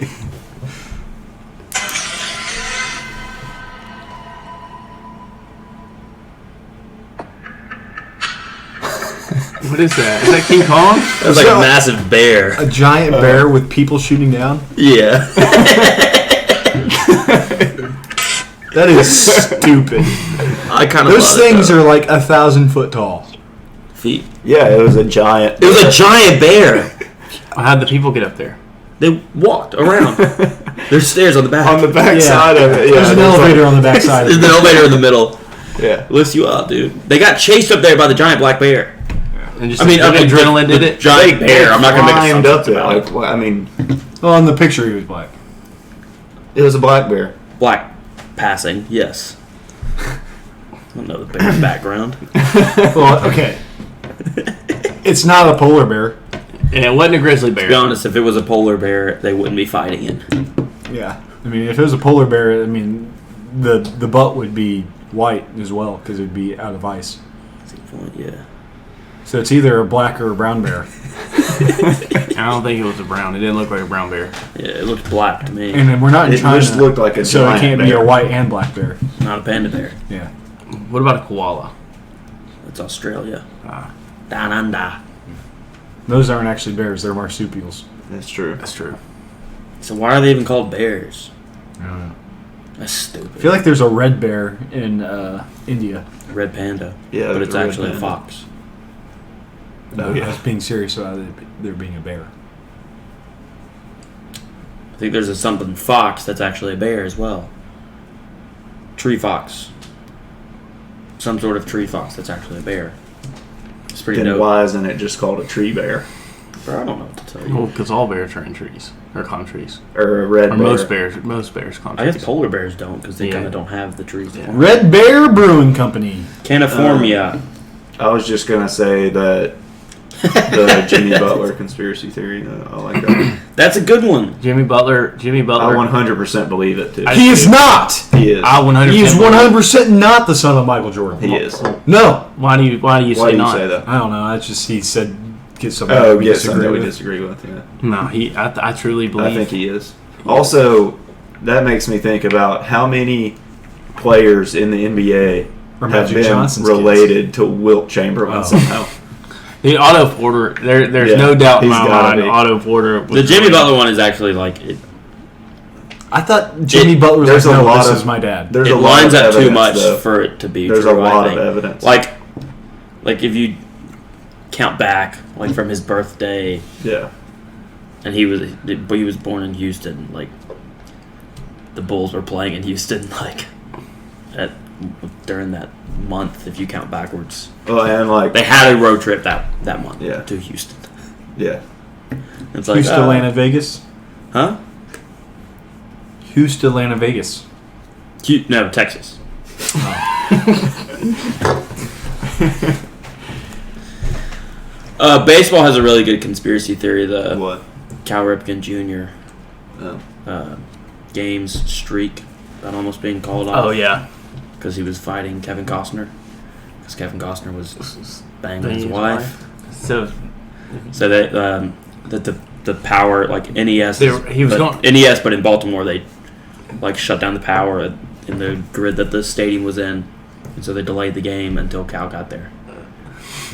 what is that? Is that King Kong?
That's like
So-
a massive bear.
A giant bear with people shooting down.
Yeah.
That is stupid.
I kind of
Those things are like 1,000 foot tall.
feet.
Yeah, it was a giant.
It was a giant bear.
How'd the people get up there?
They walked around. There's stairs on the back.
on the back
Yeah.
side of it. Yeah,
There's an elevator on the back side.
There's an elevator in the middle.
Yeah.
Lifts you up, dude. They got chased up there by the giant black bear.
And just
I mean,
adrenaline did it.
Giant bear. I'm not gonna make
Climbed up
assumptions
there.
about it.
Like, well, I mean,
Well, in the picture he was black.
It was a black bear.
Black passing, yes. I don't know the bear's background.
Well, okay. It's not a polar bear.
And it wasn't a grizzly bear.
To be honest, if it was a polar bear, they wouldn't be fighting it.
Yeah. I mean, if it was a polar bear, I mean, the butt would be white as well because it would be out of ice.
That's a good point, yeah.
So it's either a black or a brown bear.
I don't think it was a brown. It didn't look like a brown bear.
Yeah, it looked black to me.
And then we're not in
It
China,
just looked like a
so it
giant
can't be
bear.
a white and black bear.
Not a panda bear.
Yeah.
What about a koala?
It's Australia.
Ah,
Down under.
Those aren't actually bears. They're marsupials.
That's true.
that's true.
So why are they even called bears?
I don't know.
That's stupid.
I feel like there's a red bear in India.
Red panda.
Yeah,
but
there's
it's
a red
actually a
panda.
fox.
No,
yeah.
I was being serious about there being a bear.
I think there's a something fox that's actually a bear as well. Tree fox. Some sort of tree fox that's actually a bear. It's pretty
Then
dope.
why isn't it just called a tree bear
Bro, I don't know what to tell you.
Well, because all bears are in trees or climb trees.
or a red
Or
bear?
most bears climb
I
trees.
guess polar bears don't because they
Yeah.
kind of don't have the trees.
Yeah.
Red Bear Brewing Company.
California.
I was just gonna say that the Jimmy Butler conspiracy theory. I like that.
That's a good one.
Jimmy Butler.
I 100% believe it too.
He is not.
He is.
I 100%.
He is 100% not the son of Michael Jordan.
He is.
No.
Why do you
Why
say
do you
not?
say that?
I don't know. That's just he said get something
Oh,
we
yes,
disagree
something we
with.
disagree with. Yeah.
No, I truly believe.
I think he is. Also, that makes me think about how many players in the NBA
Or
have
Magic
been
Johnson's
related to Wilt Chamberlain
Oh.
somehow.
The Otto Porter. There's
Yeah,
no doubt in
he's
my
gotta
mind.
be.
Otto Porter.
The Jimmy Butler one is actually like it
I thought Jimmy Butler was
there's
like,
a
no,
lot
this
of-
is my dad.
There's
it
a lot
lines
of
up too
evidence,
much
though.
for it to be
There's
true.
a lot
I
of
think.
evidence.
Like if you count back, like from his birthday,
Yeah.
and he was born in Houston. Like the Bulls were playing in Houston, like during that month. If you count backwards,
Well, and like,
they had a road trip that month
Yeah.
to Houston.
yeah.
It's like
Houston, Atlanta, Vegas.
huh?
Houston, Atlanta, Vegas.
No, Texas. Baseball has a really good conspiracy theory. The
What?
Cal Ripken Jr.
Oh.
Games streak that almost being called off.
Oh yeah.
Because he was fighting Kevin Costner. Because Kevin Costner was banging his
His
wife.
So
So that the power, like NES,
he was going.
NES, but in Baltimore they like shut down the power in the grid that the stadium was in, and so they delayed the game until Cal got there.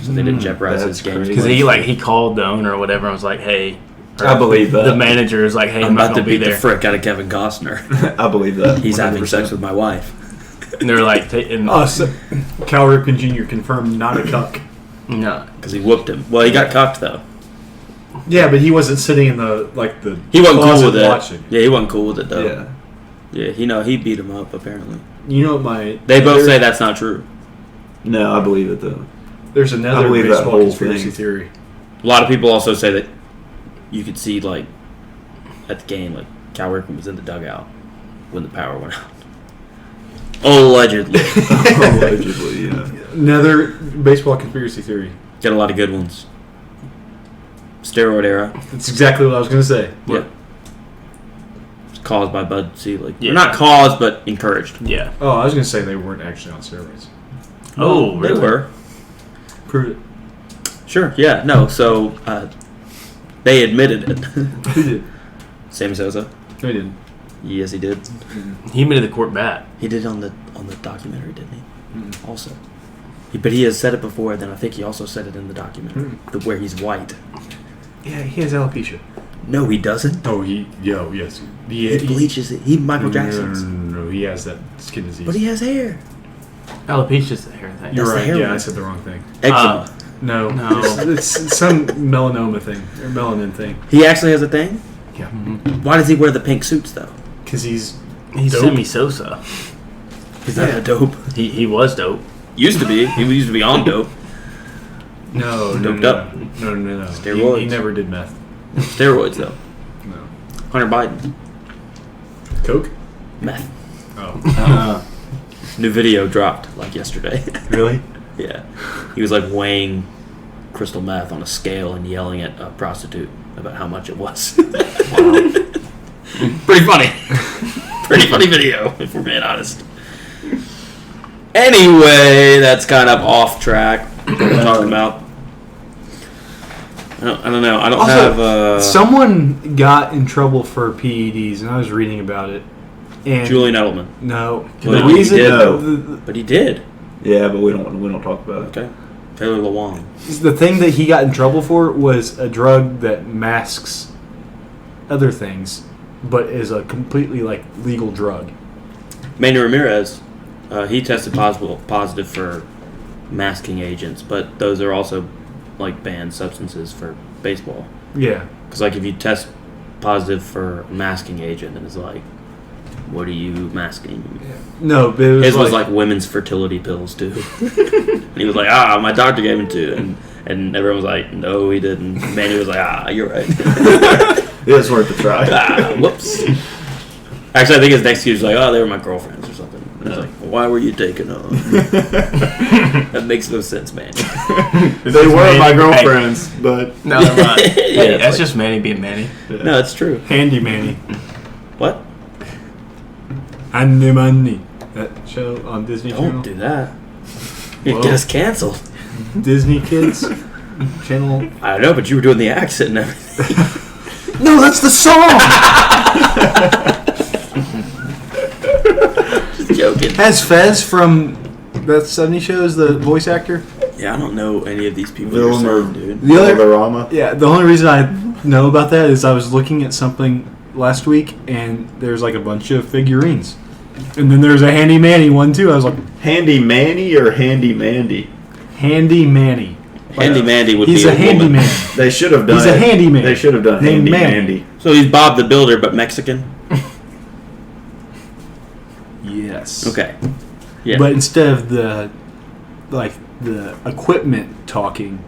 So they didn't jeopardize
That's
his game.
crazy.
Because he called the owner or whatever and was like, hey. or
I believe that.
The manager is like, hey,
I'm
I'm not
about to
going to be
beat the
there.
frick out of Kevin Costner.
I believe that.
He's having
100%.
sex with my wife.
And they're like, and,
So Cal Ripken Jr. confirmed not a cuck.
no.
Because he whooped him. Well, he got cucked though.
Yeah, but he wasn't sitting in the
He wasn't cool
closet
with it.
watching.
Yeah, he wasn't cool with it though.
Yeah.
Yeah, he beat him up apparently.
You know what my
They both say that's not true.
No, I believe it though.
there's
I
another
believe that
baseball
whole
conspiracy
thing.
theory.
A lot of people also say that you could see like at the game, like Cal Ripken was in the dugout when the power went out. Allegedly.
Allegedly, yeah.
Another baseball conspiracy theory.
Got a lot of good ones. Steroid era.
That's exactly what I was going to say.
Yeah. It's caused by Bud Selig.
Yeah.
Not caused, but encouraged.
Yeah.
Oh, I was going to say they weren't actually on steroids.
Oh,
They
really?
were.
Prove it.
Sure, yeah, no, so they admitted it.
Who did?
Sammy Sosa.
No, he didn't.
Yes, he did.
He admitted the court bat.
He did on the documentary, didn't he? Also. But he has said it before, then I think he also said it in the documentary, where he's white.
Yeah, he has alopecia.
No, he doesn't.
Oh, yes.
He bleaches it. He Michael Jackson's.
No, he has that skin disease.
But he has hair.
Alopecia's the hair thing.
You're
That's the
right.
hair
Yeah,
one.
I said the wrong thing.
Eczema.
No,
No.
It's some melanoma thing or melanin thing.
He actually has a thing?
Yeah,
Why does he wear the pink suits, though?
because he's
He's
dope.
Sammy Sosa.
He's not a dope.
He was dope.
Used to be. He used to be on dope.
no
Doped up.
No.
Steroids.
He never did meth.
Steroids, though.
No.
Hunter Biden.
Coke?
Meth.
Oh.
New video dropped like yesterday.
Really?
Yeah. He was like weighing crystal meth on a scale and yelling at a prostitute about how much it was. Pretty funny. Pretty funny video, if we're being honest. Anyway, that's kind of off track. What we're talking about. I don't know. I don't
Also,
have.
Someone got in trouble for PEDs, and I was reading about it. And
Julian Edelman.
No,
Well,
the reason
he did,
the,
But he did.
Yeah, but we don't talk about it.
Okay. Taylor Lewan.
the thing that he got in trouble for was a drug that masks other things, but is a completely legal drug.
Manny Ramirez, he tested positive for masking agents, but those are also banned substances for baseball.
Yeah.
Because if you test positive for a masking agent, then it's what are you masking?
No, but it was
His was women's fertility pills too. And he was my doctor gave him to, and everyone was like, no, he didn't. Manny was you're right.
It's worth a try.
Whoops. Actually, I think his next excuse was they were my girlfriends or something. And I was well, why were you taking on? That makes no sense, man.
They were my girlfriends, but
No, they're not.
Yeah,
That's just Manny being Manny.
yeah.
No, it's true.
Handy Manny.
What?
Handy Manny. That show on Disney
Don't
Channel.
do that. You
Whoa.
get us canceled.
Disney Kids Channel.
I don't know, but you were doing the accent and everything.
No, that's the song!
Just joking.
Has Fez from that 70 shows the voice actor?
Yeah, I don't know any of these people
Villain
you're
or-
saying, dude.
The other,
Valderrama.
yeah, the only reason I know about that is I was looking at something last week and there's a bunch of figurines. And then there's a Handy Manny one too. I was like,
Handy Manny or Handy Mandy?
Handy Manny.
Handy Mandy would
He's
be
a handy
woman.
man.
They should have done.
He's a handyman.
They should have done
Named
Handy
Manny.
Mandy.
So he's Bob the Builder, but Mexican?
Yes.
Okay. Yeah.
But instead of the equipment talking,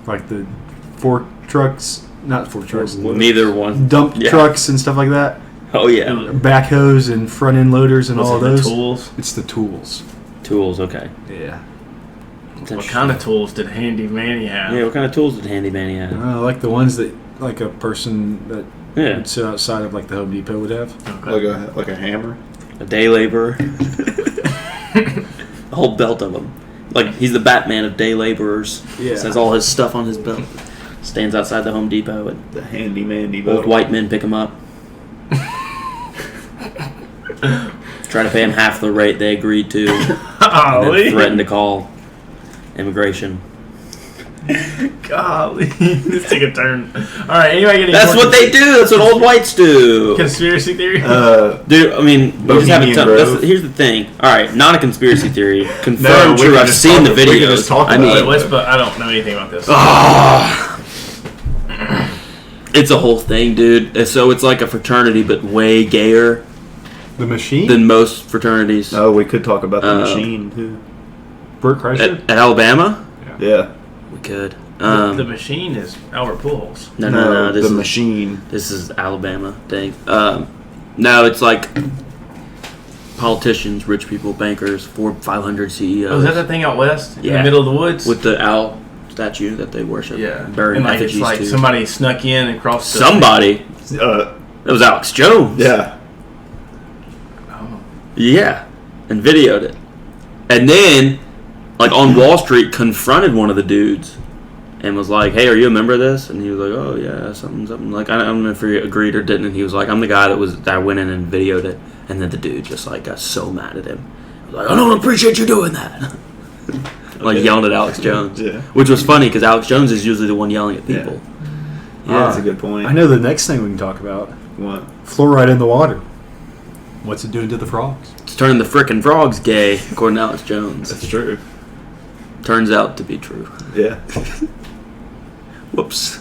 the fork trucks, not fork trucks,
Neither one.
dump
Yeah.
trucks and stuff like that,
Oh, yeah.
backhoes and front end loaders and all of those.
Tools.
It's the tools.
Tools, okay.
Yeah.
What kind of tools did Handy Manny have?
Yeah, what kind of tools did Handy Manny have?
I like the ones that a person that
Yeah.
would sit outside of the Home Depot would have.
Okay.
Like a hammer.
A day laborer. A whole belt of them. He's the Batman of day laborers.
Yeah.
Says all his stuff on his belt. Stands outside the Home Depot and
The Handy Mandy.
old white men pick him up. Try to pay him half the rate they agreed to. And then threaten to call immigration.
Golly. This took a turn. Alright, anybody getting
That's what they do. That's what old whites do.
Conspiracy theory?
Dude, I mean, we just have a
Bohemian
ton.
Grove.
Here's the thing. All right, not a conspiracy theory.
No,
Confirmed
we
true.
can
I've
just
seen
talk-
the
we can
videos.
just talk
I
about
mean,
it.
But I don't know anything about this.
it's a whole thing, dude. So it's like a fraternity, but way gayer
The Machine?
than most fraternities.
Oh, we could talk about the
Uh,
machine too.
Burt Kreischer?
At Alabama,
Yeah.
we could.
The machine is Albert Pujols.
No. This
the
is
machine.
This is Alabama thing. No, it's like politicians, rich people, bankers, 500 CEOs.
Oh, is that thing out west? In
Yeah.
the middle of the woods?
with the owl statue that they worship?
yeah.
Burying
And
effigies
it's
to.
somebody snuck in and crossed the...
Somebody.
Uh,
That was Alex Jones.
yeah.
Oh.
Yeah. And videoed it. And then, on Wall Street, confronted one of the dudes and was like, hey, are you a member of this? And he was like, oh, yeah, something. I don't know if he agreed or didn't. And he was like, I'm the guy that went in and videoed it. And then the dude just, got so mad at him. He was like, I don't appreciate you doing that. Yelling at Alex Jones.
Yeah.
Which was funny because Alex Jones is usually the one yelling at people.
Yeah, that's a good point.
I know the next thing we can talk about.
What?
Fluoride in the water. What's it doing to the frogs?
It's turning the frickin' frogs gay, according to Alex Jones.
That's true.
Turns out to be true.
Yeah.
Whoops.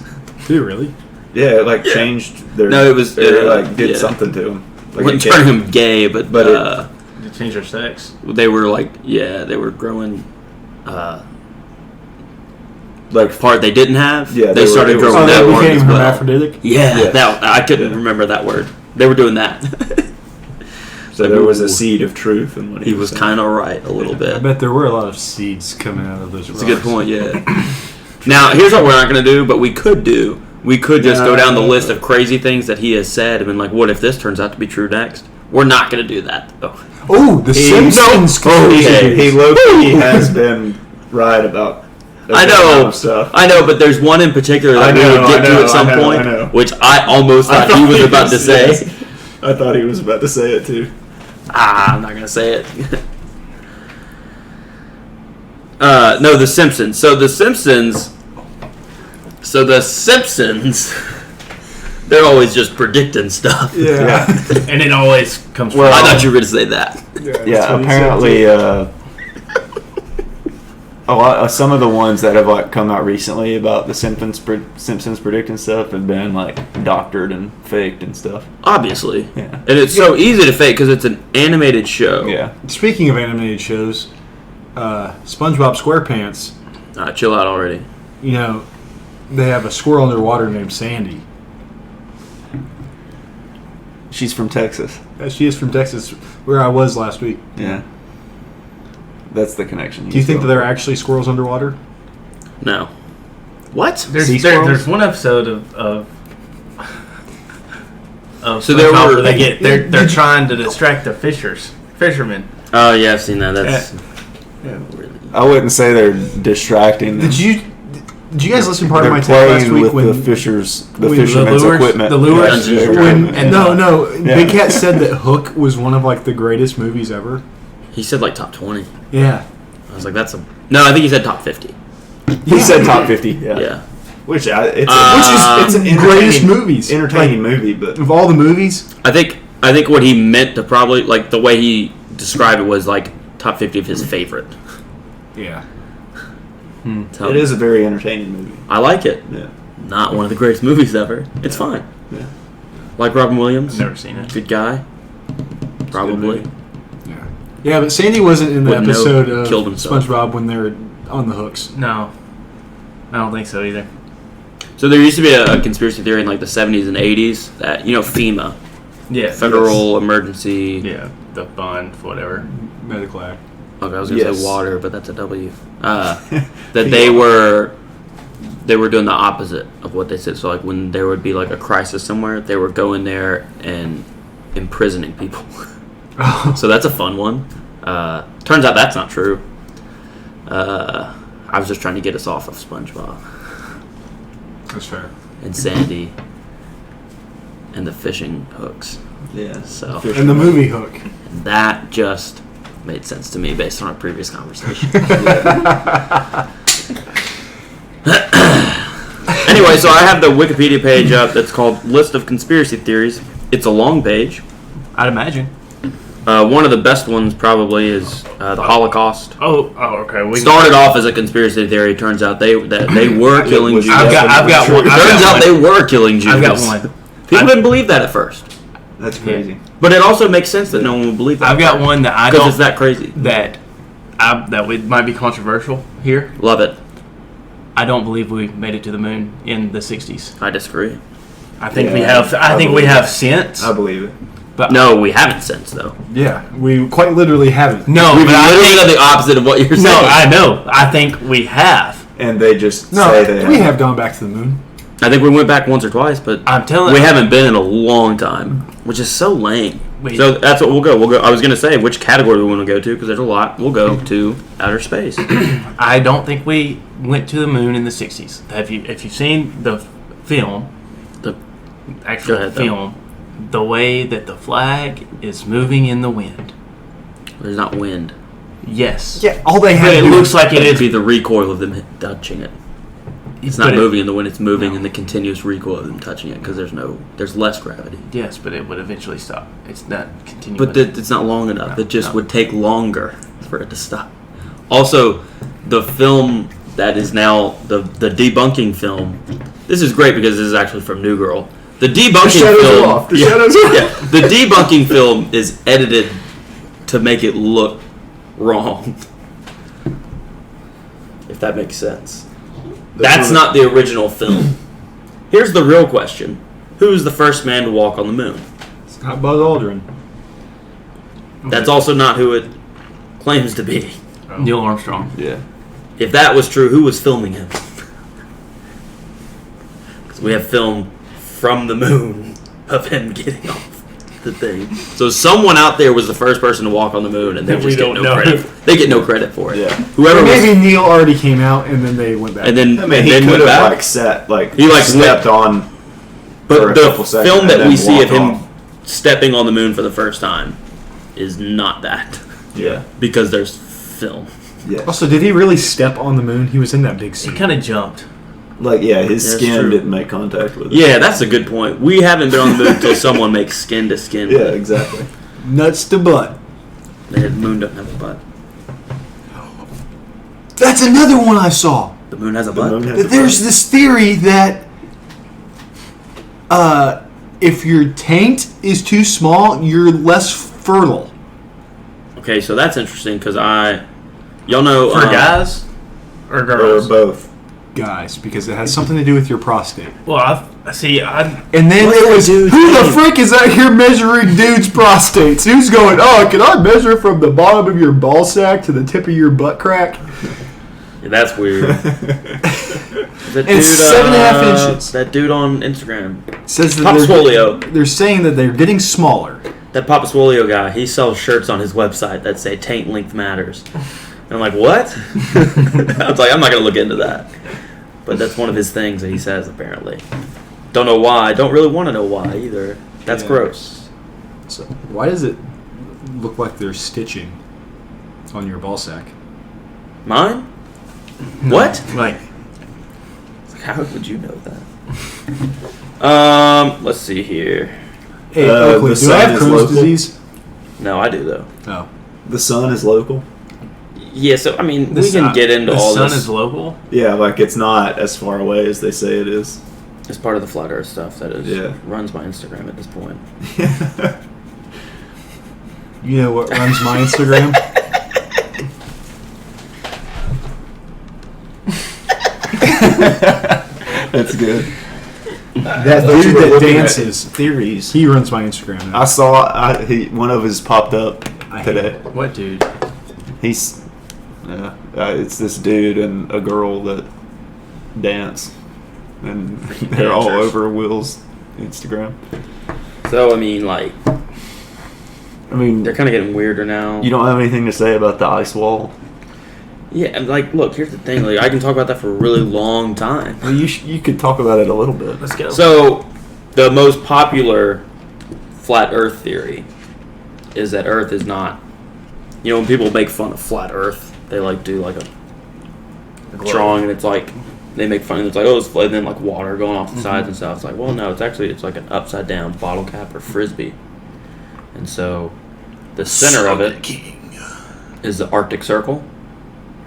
Did it really?
Yeah, it changed their.
No, it was,
did
yeah.
something to them.
Wouldn't turn him gay, but
But
Did it change their sex?
they were they were growing
like
part they didn't have.
Yeah,
they started
it was-
growing
Oh,
that
they
one
became
as well.
hermaphroditic?
Yeah,
Yeah.
that I couldn't
Yeah.
remember that word. They were doing that.
So there was a seed of truth in what
he was kind of right a little
I
bit.
bet there were a lot of seeds coming out of those
That's a
rocks.
good point, yeah. Now, here's what we're not going to do, but we could do. We could just go down the list of crazy things that he has said and been like, what if this turns out to be true next? We're not going to do that, though.
Oh, the Simpsons.
He low-key has been right about
I know, but there's one in particular that we would get to at some point, which I almost thought he was about to say.
I thought he was about to say it, too.
I'm not going to say it. No, The Simpsons. So The Simpsons, they're always just predicting stuff.
Yeah.
And it always comes from.
I thought you were going to say that.
Yeah, apparently, some of the ones that have like come out recently about the Simpsons predicting stuff have been like doctored and faked and stuff.
Obviously.
Yeah.
And it's so easy to fake because it's an animated show.
Yeah.
Speaking of animated shows, SpongeBob SquarePants,
Chill out already.
you know, they have a squirrel underwater named Sandy.
She's from Texas.
She is from Texas, where I was last week.
Yeah. That's the connection.
Do you think that there are actually squirrels underwater?
No. What?
There's one episode of
So there
SpongeBob
were-
where they're trying to distract the fishermen.
Oh, yeah, I've seen that. That's really...
I wouldn't say they're distracting them.
Did you guys listen to part of
They're
my take last
playing
week
with
when
the fishermen's
lures-
equipment.
the lures?
Yeah,
When-
And
no,
Yeah.
Big Cat said that Hook was one of like the greatest movies ever.
He said like top 20.
Yeah.
I was like, that's a... No, I think he said top 50.
He said top 50. Yeah.
Yeah.
Which
Which
it's an
greatest
entertaining-
movies.
Entertaining movie, but
Of all the movies,
I think what he meant to probably, like, the way he described it was like top 50 of his favorite.
yeah.
So,
it is a very entertaining movie.
I like it.
Yeah.
Not one of the greatest movies ever. It's fine.
Yeah.
Like Robin Williams.
I've never seen it.
Good guy. Probably.
Yeah, but Sandy wasn't in the
Wouldn't know
episode
he
of
killed himself.
SpongeBob when they were on the hooks.
No, I don't think so either.
So there used to be a conspiracy theory in like the 70s and 80s that, FEMA,
Yeah,
Federal Emergency.
Yeah, the fund, whatever.
Medical Act.
Okay, I was gonna
Yes.
say water, but that's a W. That they were doing the opposite of what they said. So like when there would be like a crisis somewhere, they were going there and imprisoning people. So that's a fun one. Turns out that's not true. I was just trying to get us off of SpongeBob
That's fair.
and Sandy and the fishing hooks.
Yeah.
So
And the movie Hook.
that just made sense to me based on our previous conversation. Anyway, so I have the Wikipedia page up that's called List of Conspiracy Theories. It's a long page.
I'd imagine.
One of the best ones probably is the Holocaust.
Oh, okay. We
Started off as a conspiracy theory. Turns out they were killing Jews.
I've got one.
Turns out they were killing Jews.
I've got one.
People didn't believe that at first,
That's crazy.
but it also makes sense that no one would believe that.
I've got one that I
because
don't.
it's that crazy.
that might be controversial here.
Love it.
I don't believe we made it to the moon in the '60s.
I disagree.
I think
Yeah,
we have. I think we
believe
have
it.
since.
I believe it.
But
No, we haven't since though.
Yeah, we quite literally haven't.
no,
We've
but I
literally
think,
done the opposite of what you're saying.
no, I know. I think we have.
And they just
No,
say they
we have gone back to the moon.
I think we went back once or twice, but
I'm telling
we
you.
haven't been in a long time, which is so lame.
Wait.
So that's what we'll go. We'll go. I was gonna say which category we want to go to because there's a lot. We'll go to outer space.
I don't think we went to the moon in the '60s. If you've seen the film,
The
actual
Go ahead, though.
film, the way that the flag is moving in the wind.
There's not wind.
Yes.
Yeah, all they
But
had
it
to do
looks like it
It'd
is.
be the recoil of them touching it. It's not
but
moving in the wind. It's moving in the continuous recoil of them touching it because there's less gravity.
Yes, but it would eventually stop. It's not continuous.
But it's not long enough.
No,
It just
no.
would take longer for it to stop. Also, the film that is now the debunking film. This is great because this is actually from New Girl. The debunking
shadows
film.
are off. The shadows are off.
Yeah, the debunking film is edited to make it look wrong. If that makes sense. That's not the original film. Here's the real question: who was the first man to walk on the moon?
It's not Buzz Aldrin.
That's also not who it claims to be.
Neil Armstrong.
Yeah.
If that was true, who was filming him? Because we have film from the moon of him getting off the thing. So someone out there was the first person to walk on the moon, and they just get no credit. They get no credit for it.
Yeah.
Whoever
Or
was,
maybe Neil already came out and then they went back.
and then
I mean,
and
he
then
could
went
have
back.
he stepped on. For
But
a
the
couple seconds
film
and
that
then
we see of
walked
him
off.
stepping on the moon for the first time is not that,
Yeah.
because there's film.
Yeah.
Also, did he really step on the moon? He was in that big
He
suit.
kind of jumped.
Like, yeah, his
That's
skin
true.
didn't make contact with it.
Yeah, that's a good point. We haven't been on the moon until someone makes skin to skin.
Yeah, exactly.
Nuts to butt.
The moon doesn't have a butt.
That's another one I saw.
The moon has a
The
butt.
moon has
That
a
there's
butt.
this theory that if your taint is too small, you're less fertile.
Okay, so that's interesting because y'all know
For guys or
Or
girls?
both.
Guys, because it has something to do with your prostate.
Well, I see.
And then
What's
it
that
was, who
dude's
the
name?
frick is out here measuring dudes' prostates? Who's going, oh, can I measure from the bottom of your ball sack to the tip of your butt crack?
Yeah, that's weird. That
It's 7.5 inches.
That dude on Instagram,
Says that
Papa
they're,
Swolio.
they're saying that they're getting smaller.
That Papa Swolio guy, he sells shirts on his website that say "taint length matters." And I'm like, what? I was like, I'm not gonna look into that. But that's one of his things that he says apparently. Don't know why. Don't really want to know why either. That's
Yeah.
gross.
So why does it look like they're stitching on your ball sack?
Mine? What?
Like,
How would you know that? Let's see here.
Hey,
The
Oakley, do I
sun
have
is
Crohn's
local?
disease?
No, I do though.
Oh.
The sun is local.
Yeah, so I mean,
the
we can
sun-
get into
the
all
sun
this.
is local.
Yeah, like it's not as far away as they say it is.
It's part of the flat Earth stuff that is
Yeah.
runs my Instagram at this point.
You know what runs my Instagram?
That's good.
That
thought you
dude
were
that
looking at
dances.
Theories.
He runs my Instagram now.
I saw one of his popped up
I hate
today.
it.
What, dude?
He's it's this dude and a girl that dance, and they're all
Dancers.
over Will's Instagram.
So I mean, like,
I mean,
they're kind of getting weirder now.
you don't have anything to say about the ice wall.
Yeah, and like, look, here's the thing. Like, I can talk about that for a really long time.
Well, you could talk about it a little bit.
Let's go.
So, the most popular flat Earth theory is that Earth is not. You know, when people make fun of flat Earth, they like do like a drawing, and it's like they make fun, and it's like, oh, it's flat, and then like water going off the sides and stuff. It's like, well, no, it's like an upside down bottle cap or frisbee, and so the center of it is the Arctic Circle,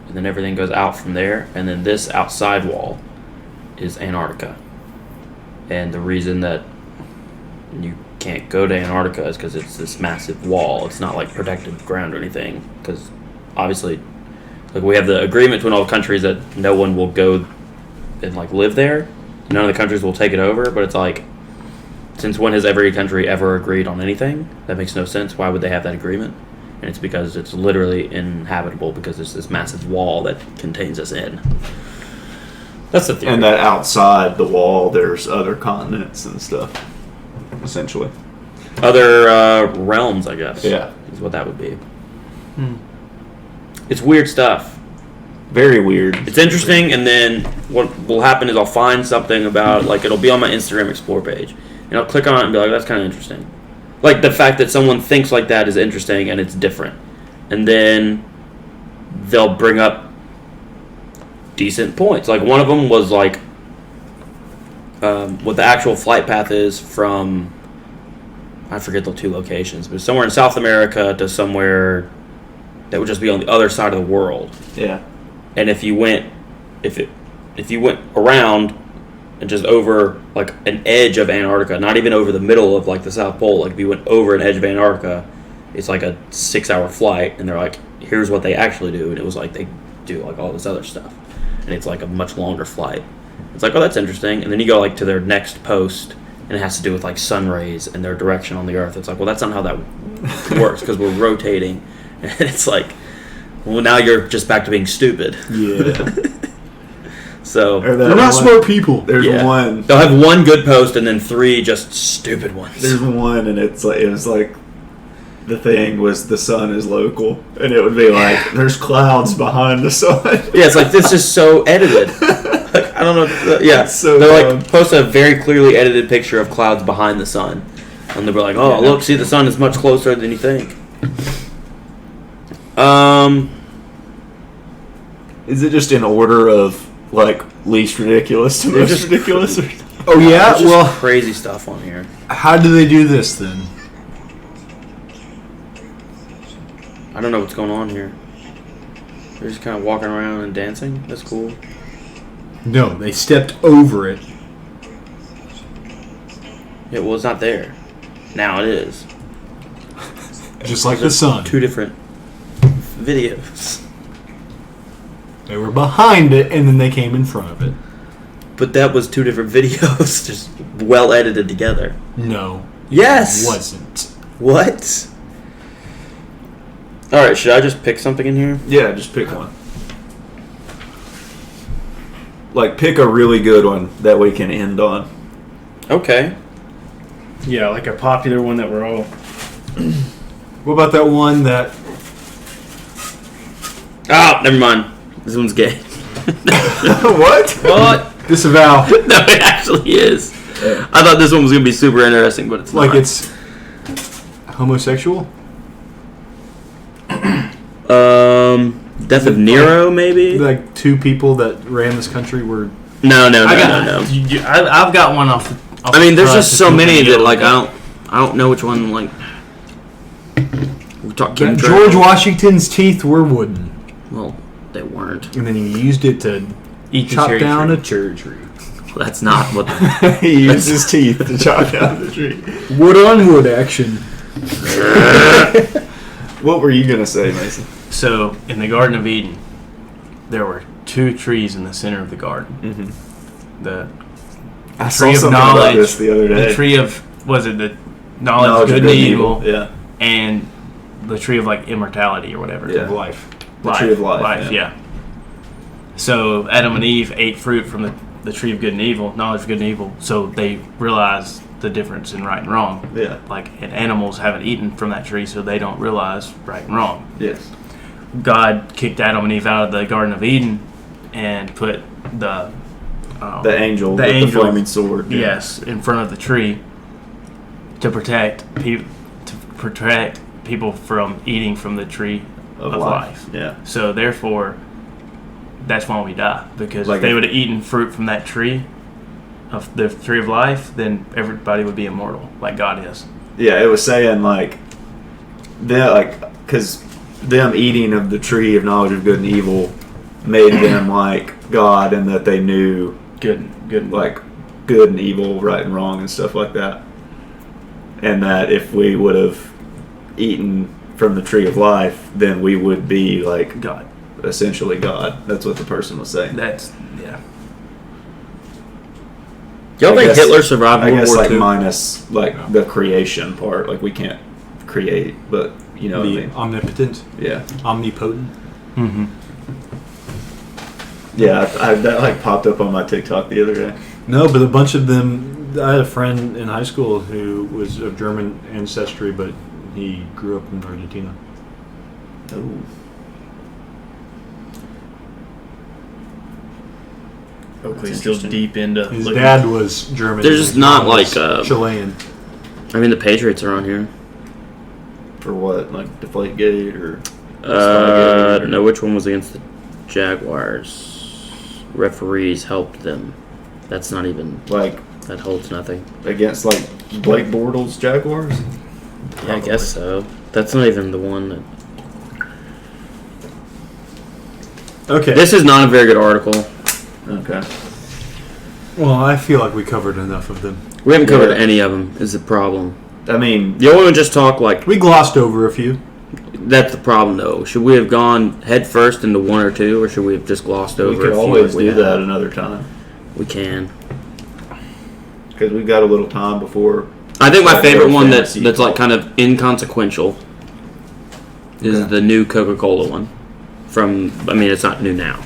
and then everything goes out from there, and then this outside wall is Antarctica. And the reason that you can't go to Antarctica is because it's this massive wall. It's not like protected ground or anything, because obviously, like, we have the agreement between all the countries that no one will go and like live there. None of the countries will take it over, but it's like, since when has every country ever agreed on anything? That makes no sense. Why would they have that agreement? And it's because it's literally inhabitable, because there's this massive wall that contains us in. That's the theory.
And that outside the wall, there's other continents and stuff, essentially.
Other realms, I guess.
Yeah.
Is what that would be. It's weird stuff.
Very weird.
It's interesting, and then what will happen is I'll find something about, like, it'll be on my Instagram Explore page, and I'll click on it and be like, that's kind of interesting. Like, the fact that someone thinks like that is interesting, and it's different. And then they'll bring up decent points. Like, one of them was, like, what the actual flight path is from, I forget the two locations, but somewhere in South America to somewhere that would just be on the other side of the world.
Yeah.
And if you went around and just over like an edge of Antarctica, not even over the middle of like the South Pole, like if you went over an edge of Antarctica, it's like a 6-hour flight, and they're like, here's what they actually do, and it was like they do like all this other stuff, and it's like a much longer flight. It's like, oh, that's interesting. And then you go like to their next post, and it has to do with like sun rays and their direction on the Earth. It's like, well, that's not how that works because we're rotating, and it's like, well, now you're just back to being stupid.
Yeah.
So
They're not smart people.
There's one.
They'll have one good post and then 3 just stupid ones.
There's one, and it was like the thing was the sun is local, and it would be like there's clouds behind the sun.
Yeah, it's like this is so edited. Like, I don't know. Yeah,
so
they're
dumb.
like post a very clearly edited picture of clouds behind the sun, and they'll be like, "Oh, look, see, the sun is much closer than you think."
Is it just in order of like least ridiculous to most ridiculous?
Oh yeah,
There's just crazy stuff on here.
How do they do this then?
I don't know what's going on here. They're just kind of walking around and dancing. That's cool.
No, they stepped over it.
Yeah, well, it's not there. Now it is.
Just like the sun.
2 different videos.
They were behind it, and then they came in front of it.
But that was 2 different videos, just well edited together.
No.
Yes!
It wasn't.
What? Alright, should I just pick something in here?
Yeah, just pick one. Like, pick a really good one that we can end on.
Okay.
Yeah, like a popular one that we're all.
What about that one that...
Oh, never mind. This one's gay.
What?
What?
Disavow.
No, it actually is. I thought this one was going to be super interesting, but it's
Like
not.
it's... homosexual?
Death of Nero, maybe?
Like 2 people that ran this country were...
No.
I've got one off.
I mean, there's just so many that like I don't know which one like. We talk
George Washington's teeth were wooden.
Well, they weren't.
And then he used it to chop down a cherry tree.
Well, that's not what.
He used his teeth to chop down the tree.
Wood on wood action.
What were you going to say, Mason?
So, in the Garden of Eden, there were 2 trees in the center of the garden.
Mm-hmm.
The
I
tree
saw
of
something about
knowledge,
this the other day.
the tree of, was it the knowledge of good and evil,
Yeah.
and the tree of like immortality or whatever.
Yeah.
Of life.
The tree of life.
Yeah. So Adam and Eve ate fruit from the tree of good and evil, knowledge of good and evil. So they realized the difference in right and wrong.
Yeah.
Like, and animals haven't eaten from that tree, so they don't realize right and wrong.
Yes.
God kicked Adam and Eve out of the Garden of Eden and put the
angel with the flaming sword. Yeah.
Yes, in front of the tree to protect people from eating from the tree of life.
Yeah.
So therefore, that's why we die, because
Like
if they would have eaten fruit from that tree, of the tree of life, then everybody would be immortal, like God is.
Yeah, it was saying because them eating of the tree of knowledge of good and evil made them like God, and that they knew
Good.
like good and evil, right and wrong, and stuff like that. And that if we would have eaten from the tree of life, then we would be like
God.
essentially God. That's what the person was saying.
That's yeah.
Y'all
I
think
guess-
Hitler survived
I
World
guess
War
like
II?
minus like the creation part. Like we can't create, but you know what I
The
mean.
omnipotent,
Yeah.
omnipotent.
Mm-hmm.
Yeah, that like popped up on my TikTok the other day.
No, but a bunch of them. I had a friend in high school who was of German ancestry, but he grew up in Argentina.
Oh.
Oakley's still deep into.
His
looking-
dad was German.
There's
and
just
his
not
mom was
like,
Chilean.
I mean, the Patriots are on here.
For what? Like Deflategate or?
I don't know which one was against the Jaguars. Referees helped them. That's not even.
Like
That holds nothing.
against like Blake Bortles Jaguars?
Yeah, I guess so. That's not even the one that.
Okay.
This is not a very good article.
Okay.
Well, I feel like we covered enough of them.
We haven't covered
Yeah.
any of them. Is the problem?
I mean,
The only one just talk like.
We glossed over a few.
That's the problem, though. Should we have gone head first into one or two, or should we have just glossed over?
we could
a few
always
like we
do
have?
that another time
We can.
because we've got a little time before
I think my favorite one
fantasy
that's like kind of inconsequential is the new Coca-Cola one. It's not new now.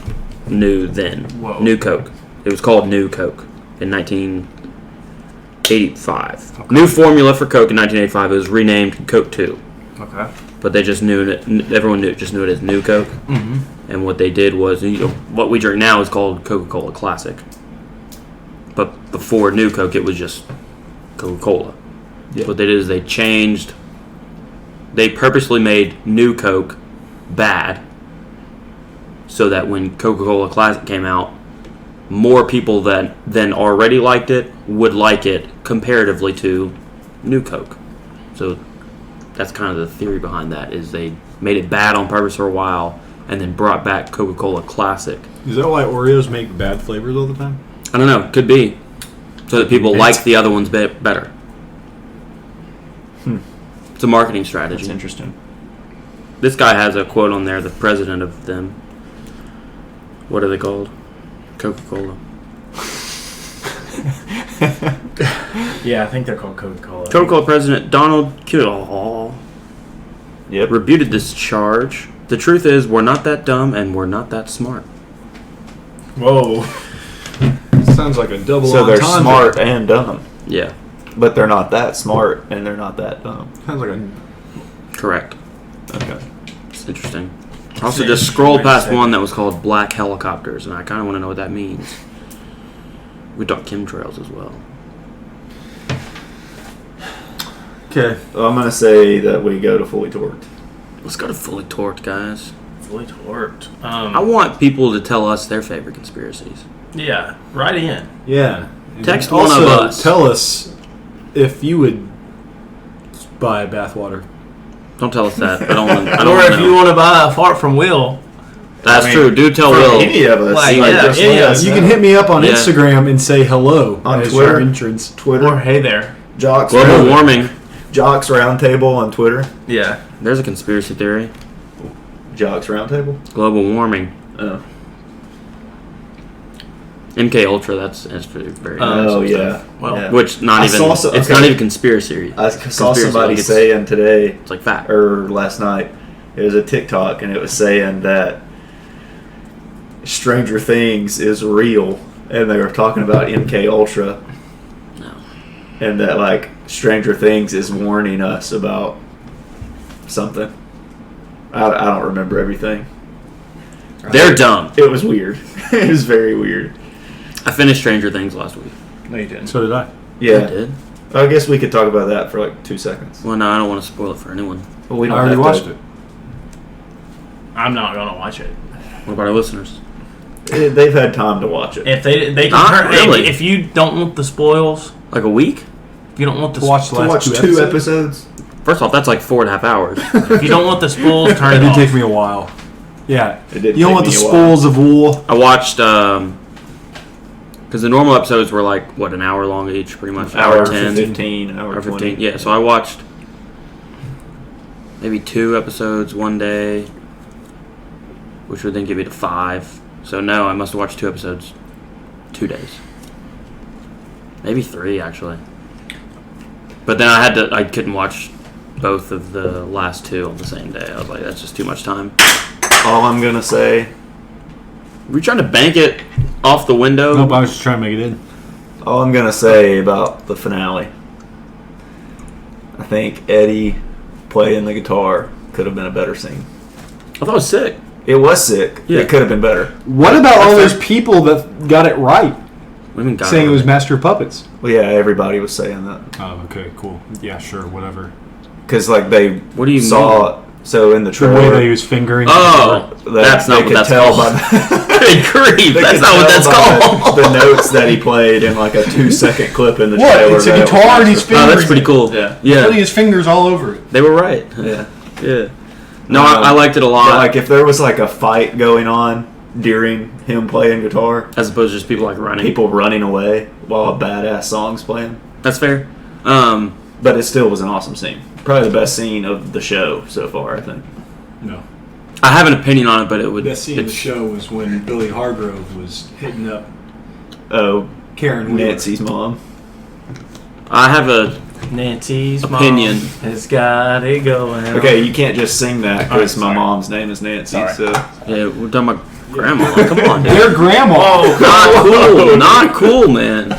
New then.
Whoa.
New Coke. It was called New Coke in 1985.
Okay.
New formula for Coke in 1985. It was renamed Coke 2.
Okay.
But they just knew it. Everyone knew it as New Coke.
Mm-hmm.
And what they did was, what we drink now is called Coca-Cola Classic. But before New Coke, it was just Coca-Cola.
Yeah.
What they did is they purposely made New Coke bad so that when Coca-Cola Classic came out, more people than already liked it would like it comparatively to New Coke. So that's kind of the theory behind that, is they made it bad on purpose for a while and then brought back Coca-Cola Classic.
Is that why Oreos make bad flavors all the time?
I don't know. Could be. So that people like the other ones better. It's a marketing strategy.
That's interesting.
This guy has a quote on there, the president of them. What are they called? Coca-Cola.
Yeah, I think they're called Coca-Cola.
Coca-Cola president Donald Q.
Yep.
Rebuted this charge. The truth is, we're not that dumb and we're not that smart.
Whoa. Sounds like a double
So they're
entendre.
smart and dumb,
Yeah,
but they're not that smart and they're not that dumb.
Sounds like a...
correct.
Okay.
It's interesting. I also just scrolled past one that was called Black Helicopters, and I kind of want to know what that means. We talked chemtrails as well.
Okay. Well, I'm gonna say that we go to Fully Torqued.
Let's go to Fully Torqued, guys.
Fully Torqued.
I want people to tell us their favorite conspiracies.
Yeah, right in.
Yeah. And
Text
also,
one of us.
Tell us if you would buy bathwater.
Don't tell us that. I don't want to.
Or if you want to buy a fart from Will.
That's
I mean,
true. Do tell
For
Will.
any of us,
Like,
like,
yeah,
just
yeah,
let
yeah.
us
You
know.
can hit me up on
Yeah.
Instagram and say hello
On
as
Twitter.
your entrance.
Twitter.
Or hey there.
Jocks.
Global warming.
Jocks Roundtable on Twitter.
Yeah.
There's a conspiracy theory.
Jocks Roundtable.
Global warming.
Oh.
MK Ultra. That's very.
Oh yeah.
stuff. Well,
Yeah.
Which not
I
even.
saw so-
It's
okay.
not even conspiracy.
I saw
Conspiracy,
somebody
like,
saying today
It's like fact.
or last night. It was a TikTok and it was saying that Stranger Things is real, and they were talking about MK Ultra.
No.
And that like Stranger Things is warning us about something. I don't remember everything.
They're dumb.
It was weird. It was very weird.
I finished Stranger Things last week.
No, you didn't.
So did I.
I
Yeah.
did.
I guess we could talk about that for like 2 seconds.
Well, no, I don't want to spoil it for anyone.
But we
I
don't
already
have
watched
to.
it.
I'm not going to watch it.
What about our listeners?
They've had time to watch it.
If they can
Not
turn,
really.
if you don't want the spoils,
Like a week?
if you don't want the
To watch the
To
last
watch
two
2
episodes.
episodes?
First off, that's like 4.5 hours.
if you don't want the spoils, turn
It
it
did
off.
take me a while. Yeah.
It did
You don't
take
want the
me a while.
spoils of wool.
I watched, because the normal episodes were like, what, an hour long each, pretty much?
Hour
10.
15, hour
Hour
20.
15. Yeah, so I watched maybe 2 episodes one day, which would then give me to 5. So no, I must have watched 2 episodes 2 days. Maybe 3, actually. But then I couldn't watch both of the last 2 on the same day. I was like, that's just too much time.
All I'm going to say,
Were you trying to bank it off the window?
Nope, I was just trying to make it in.
all I'm going to say about the finale, I think Eddie playing the guitar could have been a better scene.
I thought it was sick.
It was sick.
Yeah.
It could have been better.
What about all
That's
those people that got it right,
What do you mean, God?
saying it was Master of Puppets?
Well, yeah, everybody was saying that.
Oh, okay, cool. Yeah, sure, whatever.
Because, like, they
What do you
saw it. So in the
The way that
trailer,
he was fingering.
Oh,
that
that's
they
not what
could
that's
tell
called.
by
Good grief,
they
that's
could
not what
tell
that's
by
called.
The notes that he played in like a 2-second clip in the
What?
trailer.
It's a
that it was
guitar and he's
Master-
fingering.
Oh, that's pretty cool.
Yeah.
Yeah.
Putting his fingers all over it.
They were right.
Yeah.
Yeah. No, I liked it a
But,
lot.
like if there was like a fight going on during him playing guitar,
as opposed to just people like running.
people running away while a badass song's playing.
That's fair.
But it still was an awesome scene. Probably the best scene of the show so far, I think.
No.
I have an opinion on it, but it would.
Best scene of the
it's-
show was when Billy Hargrove was hitting up
Oh,
Karen Wheeler.
Nancy's mom.
I have a
Nancy's
Opinion.
mom has got it going.
Okay, you can't just sing that because my
Sorry.
mom's name is Nancy.
Sorry.
So
Yeah, we're talking about grandma. Come on, dude.
Their grandma.
Not cool. Not cool, man.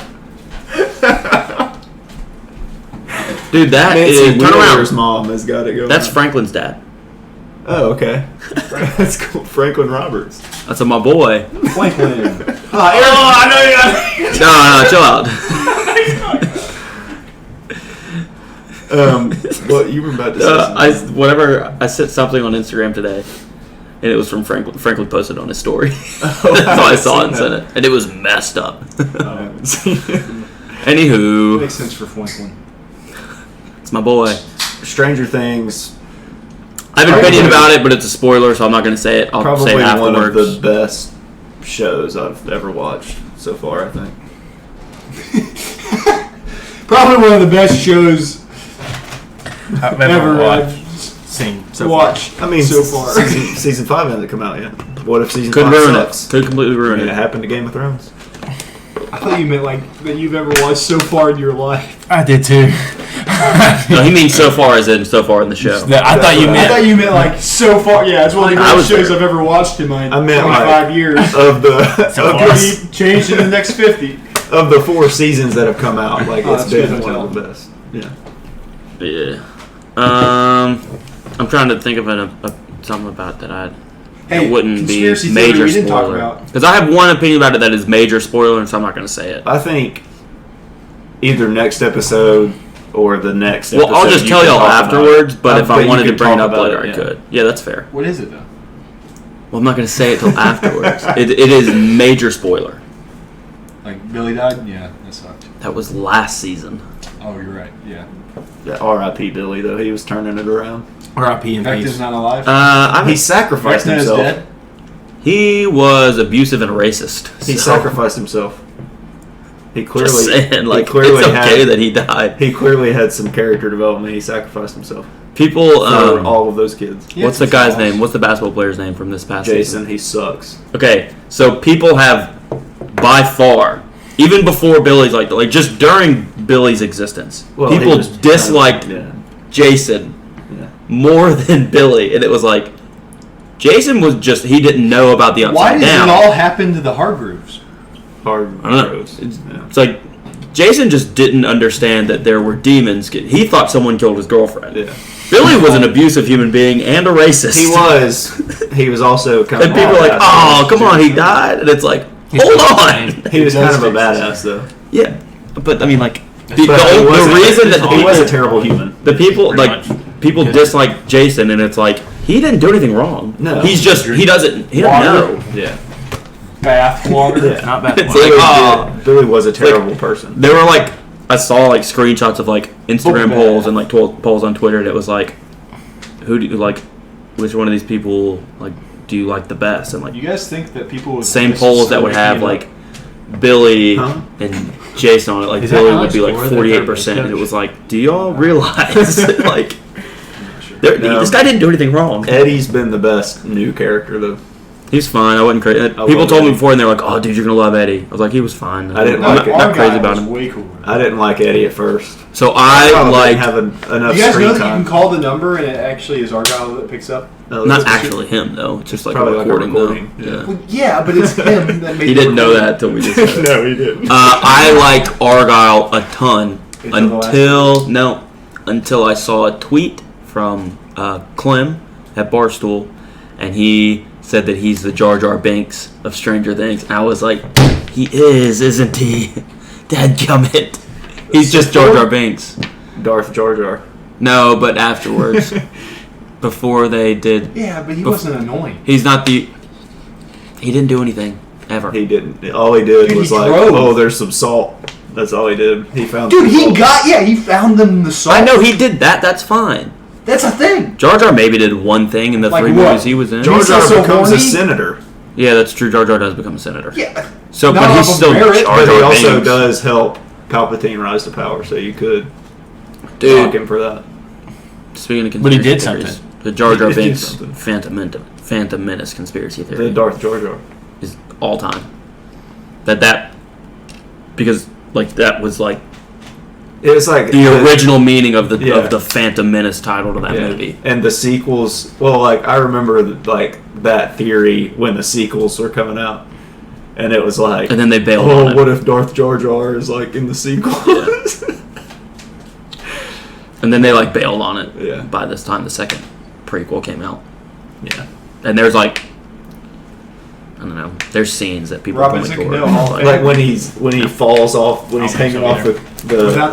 Dude, that
Nancy
is. Turn
Wheeler's
around.
mom has got it going.
That's Franklin's dad.
Oh, okay. That's cool. Franklin Roberts.
That's my boy.
Franklin.
I know you.
No, chill out.
What you were about to say? something.
I sent something on Instagram today, and it was from Franklin. Franklin posted on his story. So I saw it and sent it, and it was messed up. Anywho,
Makes sense for Franklin.
it's my boy.
Stranger Things.
I have an opinion about it, but it's a spoiler, so I'm not going to say it. I'll
Probably
say it
one of
afterwards.
the best shows I've ever watched so far. I think.
Probably one of the best shows
I've
ever
seen so
watched.
I mean,
so far.
season 5 hasn't come out yet. What if season
Could
5
ruin
sucks?
it. Could completely
I
ruin
mean, it
it.
happened to Game of Thrones.
I thought you meant like that you've ever watched so far in your life.
I did too.
No, he means so far as in so far in the show.
I thought you
I
meant.
thought you meant like so far. Yeah, it's one of the
I
greatest
was
shows
there.
I've ever watched in my
I meant
25
like-
years.
Of the
So
of
far.
the
Could be changed in the next 50.
of the 4 seasons that have come out, like
Oh,
it's
that's
been
good
one
hotel.
of the best. Yeah.
Yeah. I'm trying to think of something about that
Hey,
it wouldn't be
conspiracy theory
major
we didn't talk
spoiler.
about.
Because I have one opinion about it that is major spoiler, and so I'm not going to say it.
I think either next episode or the next
Well,
episode.
I'll just
you
tell
can
y'all
talk about
afterwards,
it.
but if I
you
wanted to
can
bring it
talk
up
about
later,
it,
I could. Yeah, that's fair.
What is it though?
Well, I'm not going to say it till afterwards. It is major spoiler.
Like Billy died? Yeah, that sucked.
That was last season.
Oh, you're right. Yeah.
Yeah, R.I.P. Billy, though. He was turning it around.
R.I.P. in
Vecna's
peace.
not alive.
He sacrificed
Vecna is
himself.
dead.
He was abusive and racist.
He
so-
sacrificed himself. He clearly,
Just saying, like,
he clearly
it's okay
had,
that he died.
He clearly had some character development. He sacrificed himself
People,
for all of those kids.
He had
what's the
some
guy's
flaws.
name? What's the basketball player's name from this past
Jason,
season?
he sucks.
Okay, so people have, by far, even before Billy's like just during Billy's existence,
Well, he
people
was
disliked
yeah.
Jason
Yeah.
more than Billy, and it was like Jason was just he didn't know about the
Why
upside
does
down.
it all happen to the Hargreaves?
Hard
I don't know.
roads. Yeah.
It's like Jason just didn't understand that there were demons. He thought someone killed his girlfriend.
Yeah.
Billy was an abusive human being and a racist.
He was. He was also kind
And
of.
people are like,
badass.
"Oh, come on, he died," and it's like, "Hold on."
He was
He does
kind of a
fix
badass, though.
Yeah, but I mean, like the
But he wasn't-
reason that
he was a terrible human.
the people
Pretty
like
much.
people dislike Jason, and it's like he didn't do anything wrong.
No.
He doesn't
Water.
know.
Yeah.
Bath water.
Yeah.
Not bad.
It's
Billy,
like, oh.
Billy was a terrible person.
There were like I saw like screenshots of like Instagram
Bad.
polls and like polls on Twitter, and it was like, who do you like? Which one of these people like do you like the best? And like
You guys think that people would
same polls that would have like Billy
Huh?
and Jason on it, like
Is that
Billy
Alex
would be like
Gore, the
48%, and it
coach?
was like, do y'all realize like
No.
this guy didn't do anything wrong?
Eddie's been the best new character, though.
He's fine. I wasn't crazy. People
love
told me
Eddie.
before, and they're like, "Oh, dude, you're gonna love Eddie." I was like, he was fine.
I didn't
I'm
like it.
not crazy
Argyle
about
was
him.
way cooler.
I didn't like Eddie at first.
So I
Probably
like
didn't have enough
You guys know
screen
that you
time.
can call the number and it actually is Argyle that picks up?
No,
not
that's-
actually him though. It's just like a
Probably like a
recording,
recording,
though.
yeah.
Well, yeah, but it's him that made
He
the
didn't know
recording.
that till we just said it.
No, he didn't.
I liked Argyle a ton
Until the last
until I saw a tweet from Clem at Barstool, and he said that he's the Jar Jar Binks of Stranger Things. And I was like, he is, isn't he? Dadgummit. He's just Jar Jar Binks.
Darth Jar Jar.
No, but afterwards, before they did,
Yeah, but he wasn't annoying.
he's not the. He didn't do anything ever.
He didn't. All he did
Dude,
was
he
like,
drove.
oh, there's some salt. That's all he did. He found.
Dude,
some salt.
he found them the salt.
I know he did that. That's fine.
That's a thing.
Jar Jar maybe did one thing in the
Like
3
what?
movies he was in.
Jar
He's
Jar
also
becomes a
horny?
senator,
Yeah, that's true. Jar Jar does become a senator.
Yeah.
So,
Not
but he's
off of
still
merit,
Jar
but
Jar
he also
Binks.
does help Palpatine rise to power. So you could knock
Dude,
him for that.
speaking of
But he
conspiracy
did
theories,
something.
the Jar Jar
He did
Binks
something.
Phantom Menace conspiracy
The
theory
Darth Jar Jar.
is all time. That because like that was like
It was like
the original meaning of the Phantom Menace title to that movie.
And the sequels. Well, like I remember like that theory when the sequels were coming out, and it was like,
and then they bailed on it.
What if Darth Jar Jar is like in the sequels?
Yeah. And then they like bailed on it.
Yeah.
By this time, the second prequel came out.
Yeah.
And there's like, I don't know. There's scenes that people point toward.
Like when he falls off, when he's hanging off the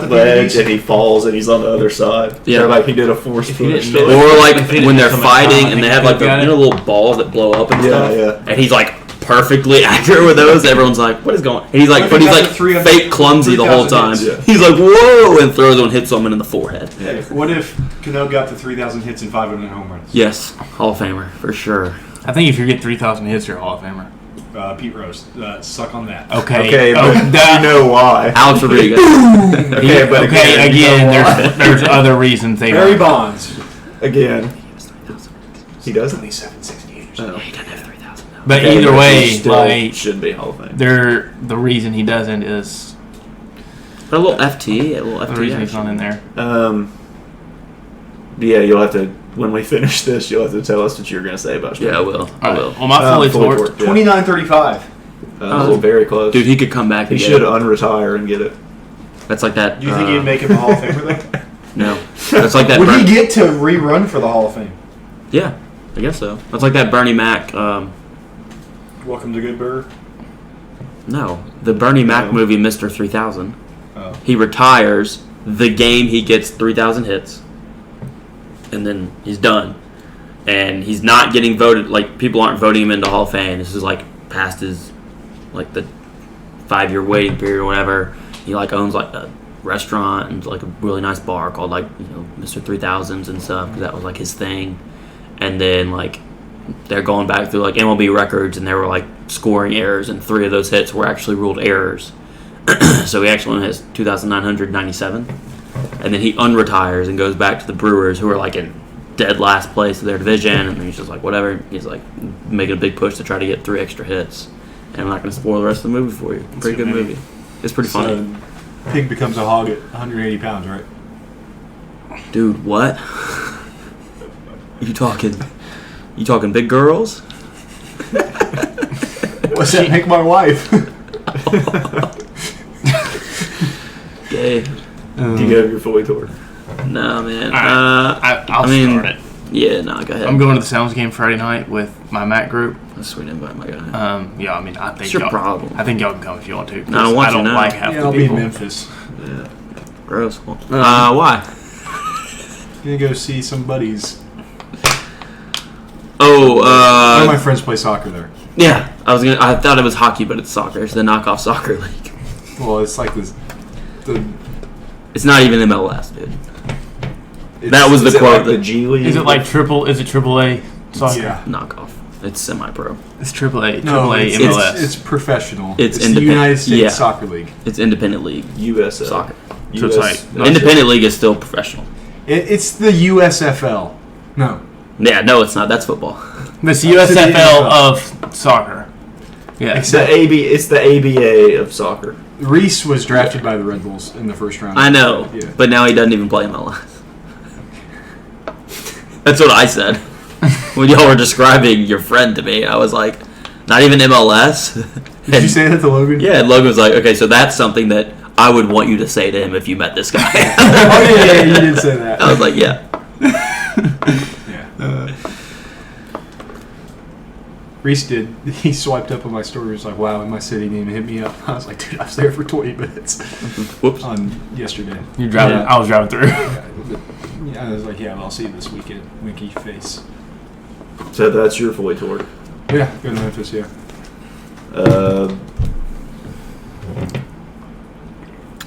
ledge and he falls and he's on the other side.
Yeah.
Or like he did a force push.
Or like when they're fighting and they have like the little balls that blow up and stuff.
Yeah.
And he's like perfectly accurate with those. Everyone's like, what is going on? And he's like, but he's like fake clumsy the whole time.
Yeah.
He's like, whoa, and throws one, hits someone in the forehead.
Yeah. What if Cano got to 3,000 hits and 500 home runs?
Yes, Hall of Famer for sure.
I think if you get 3,000 hits, you're a Hall of Famer.
Pete Rose, suck on that.
Okay,
but you know why?
Alex Rodriguez.
Again, there's other reasons they.
Barry Bonds.
Again, he does
27, 68.
He doesn't have 3,000.
But either way, like
should be Hall of Fame.
the reason he doesn't is
But a little FT,
the reason he's not in there.
Yeah, you'll have to, when we finish this, you'll have to tell us what you're going to say about Spongebob.
Yeah, I will. I will.
Well, my fully torqued.
29-35.
Very close.
Dude, he could come back.
He should unretire and get it.
That's like that.
Do you think he'd make him a Hall of Famer though?
No. That's like that.
Would he get to rerun for the Hall of Fame?
Yeah, I guess so. That's like that Bernie Mac.
Welcome to Good Burger?
No, the Bernie Mac movie, Mr. 3000.
Oh.
He retires. The game he gets 3,000 hits, and then he's done. And he's not getting voted. Like people aren't voting him into Hall of Fame. This is like past his, like the 5-year waiting period or whatever. He like owns like a restaurant and like a really nice bar called like Mr. 3000s and stuff because that was like his thing. And then like they're going back through like MLB records and there were like scoring errors and 3 of those hits were actually ruled errors. So he actually only has 2,997. And then he unretires and goes back to the Brewers who are like in dead last place of their division, and he's just like whatever. He's like making a big push to try to get 3 extra hits. And I'm not going to spoil the rest of the movie for you. Pretty good movie. It's pretty funny.
Pig becomes a hog at 180 pounds, right?
Dude, what? You talking big girls?
What's that make my wife?
Gay.
Do you have your fully torqued?
No, man.
I'll start it.
Yeah, no, go ahead.
I'm going to the Sounds game Friday night with my Mac group.
That's a sweet invite, my guy.
Yeah, I mean, I think
It's your problem.
I think y'all can come if you want to.
No, I don't want
I don't
you now.
like half
Yeah,
the
I'll be in
people.
Memphis.
Yeah.
Gross. Why?
Gonna go see some buddies.
Oh,
All my friends play soccer there.
yeah. I thought it was hockey, but it's soccer. It's the knockoff soccer league.
Well, it's like this.
It's not even MLS, dude.
It's,
That was the
Is it
quote.
like the G League?
Is it like triple? Is it AAA soccer?
Yeah.
Knockoff. It's semi-pro.
It's AAA.
No,
AAA
it's,
MLS.
it's professional.
It's
the
independent-
United States
yeah.
Soccer League.
It's independent league
USL.
soccer.
So it's like-
Independent league is still professional.
It's the USFL. No.
Yeah, no, it's not. That's football.
It's the USFL of soccer. Yeah.
It's the ABA of soccer.
Reese was drafted by the Red Bulls in the first round.
I know,
Yeah.
but now he doesn't even play MLS. That's what I said. When y'all were describing your friend to me, I was like, not even MLS?
Did you say that to Logan?
Yeah, and Logan was like, okay, so that's something that I would want you to say to him if you met this guy.
Oh, yeah, you did say that.
I was like, yeah.
Yeah. Reese did. He swiped up on my story. He was like, wow, in my city, didn't even hit me up. I was like, dude, I was there for 20 minutes.
Whoops.
On yesterday.
You're driving.
Yeah.
I was driving through.
Yeah, I was like, yeah, well, I'll see you this weekend. Winky face.
So that's your fully torqued.
Yeah, go to Memphis, yeah.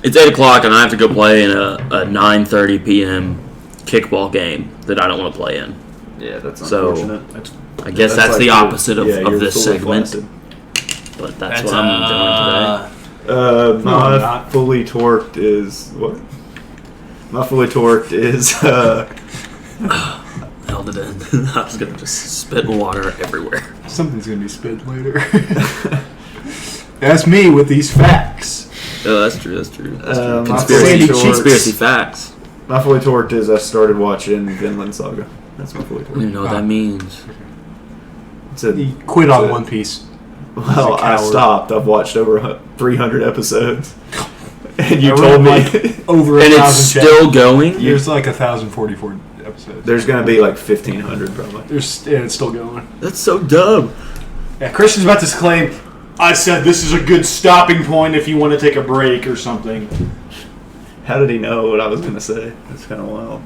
It's 8 o'clock, and I have to go play in a 9:30 p.m. kickball game that I don't want to play in.
Yeah, that's
So,
unfortunate.
I guess that's
like
the
your-
opposite of
you're
this
fully
segment,
flaccid.
but that's what I'm doing today.
My
I'm not.
fully torqued is what? My fully torqued is
Held it in. I was gonna just spit water everywhere.
Something's going to be spit later. That's me with these facts.
Oh, that's true. That's true.
Conspiracy
facts.
My fully torqued is I started watching Vinland Saga. That's my fully
I don't
torqued.
even know what that means.
He quit on One Piece.
Well, I stopped. I've watched over 300 episodes. And you
I
told me.
like over
And
1,000
it's still going?
There's like 1,044 episodes.
There's going to be like 1,500 probably.
It's still going.
That's so dumb.
Yeah, Christian's about to claim, I said this is a good stopping point if you want to take a break or something.
How did he know what I was going to say? That's kind of wild.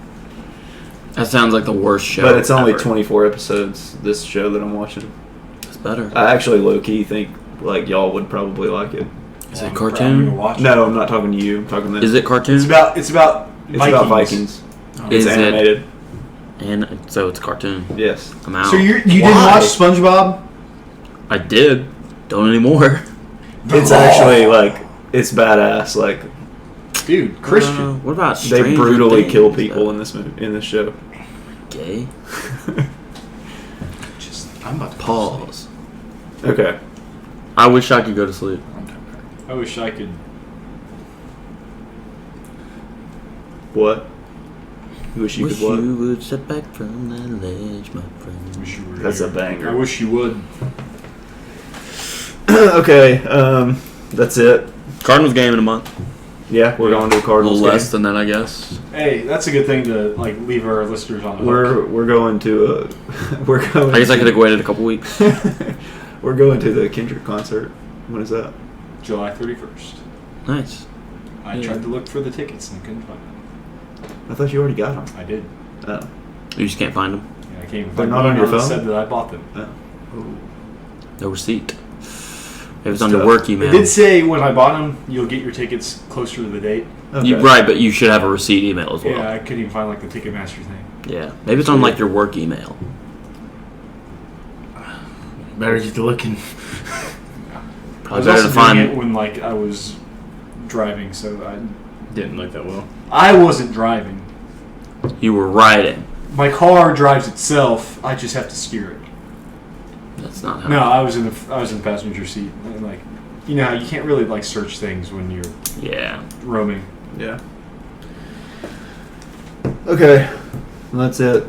That sounds like the worst show.
But it's only
ever.
24 episodes, this show that I'm watching.
It's better.
I actually low-key think like y'all would probably like it.
Is it cartoon?
No, I'm not talking to you. I'm talking to them.
Is it cartoon?
It's about
Vikings. It's
Is
animated.
And so it's cartoon.
Yes.
I'm out.
So you didn't watch SpongeBob?
I did. Don't anymore.
It's actually like it's badass. Like
Dude, Christian.
What about
they
Stranger
brutally
Things,
kill people
though?
in this movie, in this show.
Gay.
I'm about to
Pause.
Okay.
I wish I could go to sleep.
I wish I could.
What? You wish you
Wish
could what?
you would step back from that ledge, my friend.
Wish you were
That's
here.
a banger.
I wish you would.
Okay. That's it.
Cardinals game in a month.
Yeah, we're going to the
A
Cardinals
little
game.
less than that, I guess.
Hey, that's a good thing to like leave our listeners on the hook.
We're going to we're going.
I guess I could have waited a couple weeks.
We're going to the Kendrick concert. When is that?
July 31st.
Nice.
I tried to look for the tickets and couldn't find them.
I thought you already got them.
I did.
Oh.
You just can't find them.
Yeah, I came.
They're not on your phone?
Said that I bought them.
Oh.
No receipt. It was on your
Tough.
work email.
It did say when I bought them, you'll get your tickets closer to the date.
Okay.
Right, but you should have a receipt email as well.
Yeah, I couldn't even find like the Ticketmaster thing.
Yeah. Maybe it's on like your work email.
Better get to looking.
I
Probably
was
better
also
to
doing
find.
it when like I was driving, so
Didn't look that well.
I wasn't driving.
You were riding.
My car drives itself. I just have to steer it.
That's not how.
No, I was in the passenger seat. And, like, you know how you can't really like search things when you're
Yeah.
roaming.
Yeah. Okay. Well, that's it.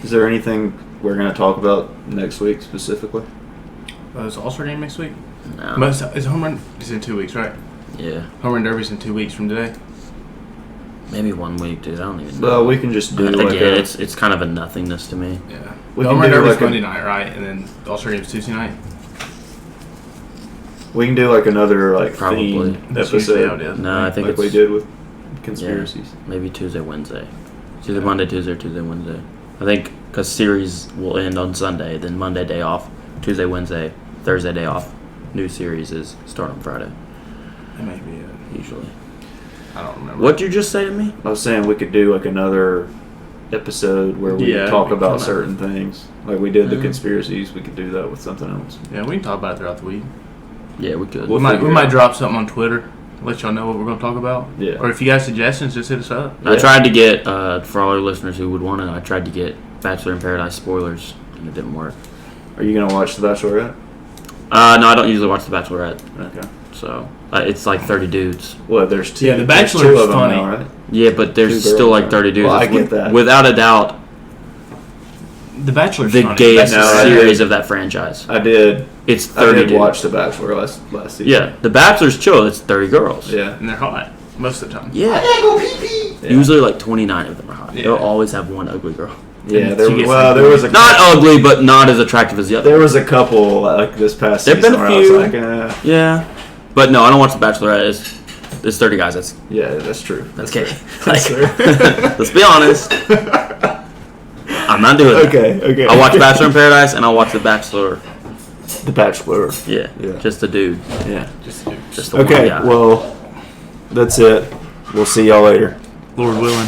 Is there anything we're going to talk about next week specifically?
Is the All-Star game next week?
No.
But is home run is in 2 weeks, right?
Yeah.
Home run derby's in 2 weeks from today.
Maybe 1 week, dude. I don't even know.
Well, we can just do like
Again,
a...
it's kind of a nothingness to me.
Yeah.
We
The home
can
run
do
derby's
like a-
Monday night, right? And then the All-Star game's Tuesday night.
We can do like another like
Probably.
theme
That's usually how it
episode
is.
No, I think
like
it's
we did with conspiracies.
maybe Tuesday, Wednesday. It's either Monday, Tuesday, or Tuesday, Wednesday. I think because series will end on Sunday, then Monday day off, Tuesday, Wednesday, Thursday day off. New series is start on Friday
That may be it.
usually.
I don't remember.
What'd you just say to me?
I was saying we could do like another episode where we
Yeah,
talk
we
about
can.
certain things. Like we did the
Mhm.
conspiracies, we could do that with something else.
Yeah, we can talk about it throughout the week.
Yeah, we could.
We'll
we
figure it
might
out.
drop something on Twitter. Let y'all know what we're going to talk about.
Yeah.
Or if you got suggestions, just hit us up.
I tried to get for all our listeners who would want it. I tried to get Bachelor in Paradise spoilers, and it didn't work.
Are you gonna watch The Bachelorette?
No, I don't usually watch The Bachelorette,
Okay.
so it's like 30 dudes.
Well, there's two.
Yeah, The
there's
Bachelor
two
is
of them
funny.
now, right?
Yeah, but there's
Two
still
girls,
like
right?
30 dudes.
Well, I
It's
get that.
Without a doubt,
The Bachelor's
the
funny.
gayest
No, I
series of that franchise.
I did.
It's
I
30
did
dudes.
watch The Bachelor last season.
Yeah, The Bachelor's chill. It's 30 girls.
Yeah.
And they're hot most of the time.
Yeah.
Yeah.
Usually like 29 of them are hot.
Yeah.
They'll always have one ugly girl.
Yeah.
And
There,
she gets
well,
like-
there was a
Not ugly, but not as attractive as the other.
there was a couple like this past
There've
season
been a
where I was
few.
like,
Yeah, but no, I don't watch The Bachelorette. It's 30 guys.
yeah, that's true.
That's
fair.
gay.
That's
Like,
fair.
let's be honest. I'm not doing that.
Okay.
I watch Bachelor in Paradise and I'll watch The Bachelor.
The Bachelor.
Yeah,
Yeah.
just a dude.
Yeah.
Just the one
Okay.
guy.
Well, that's it. We'll see y'all later.
Lord willing.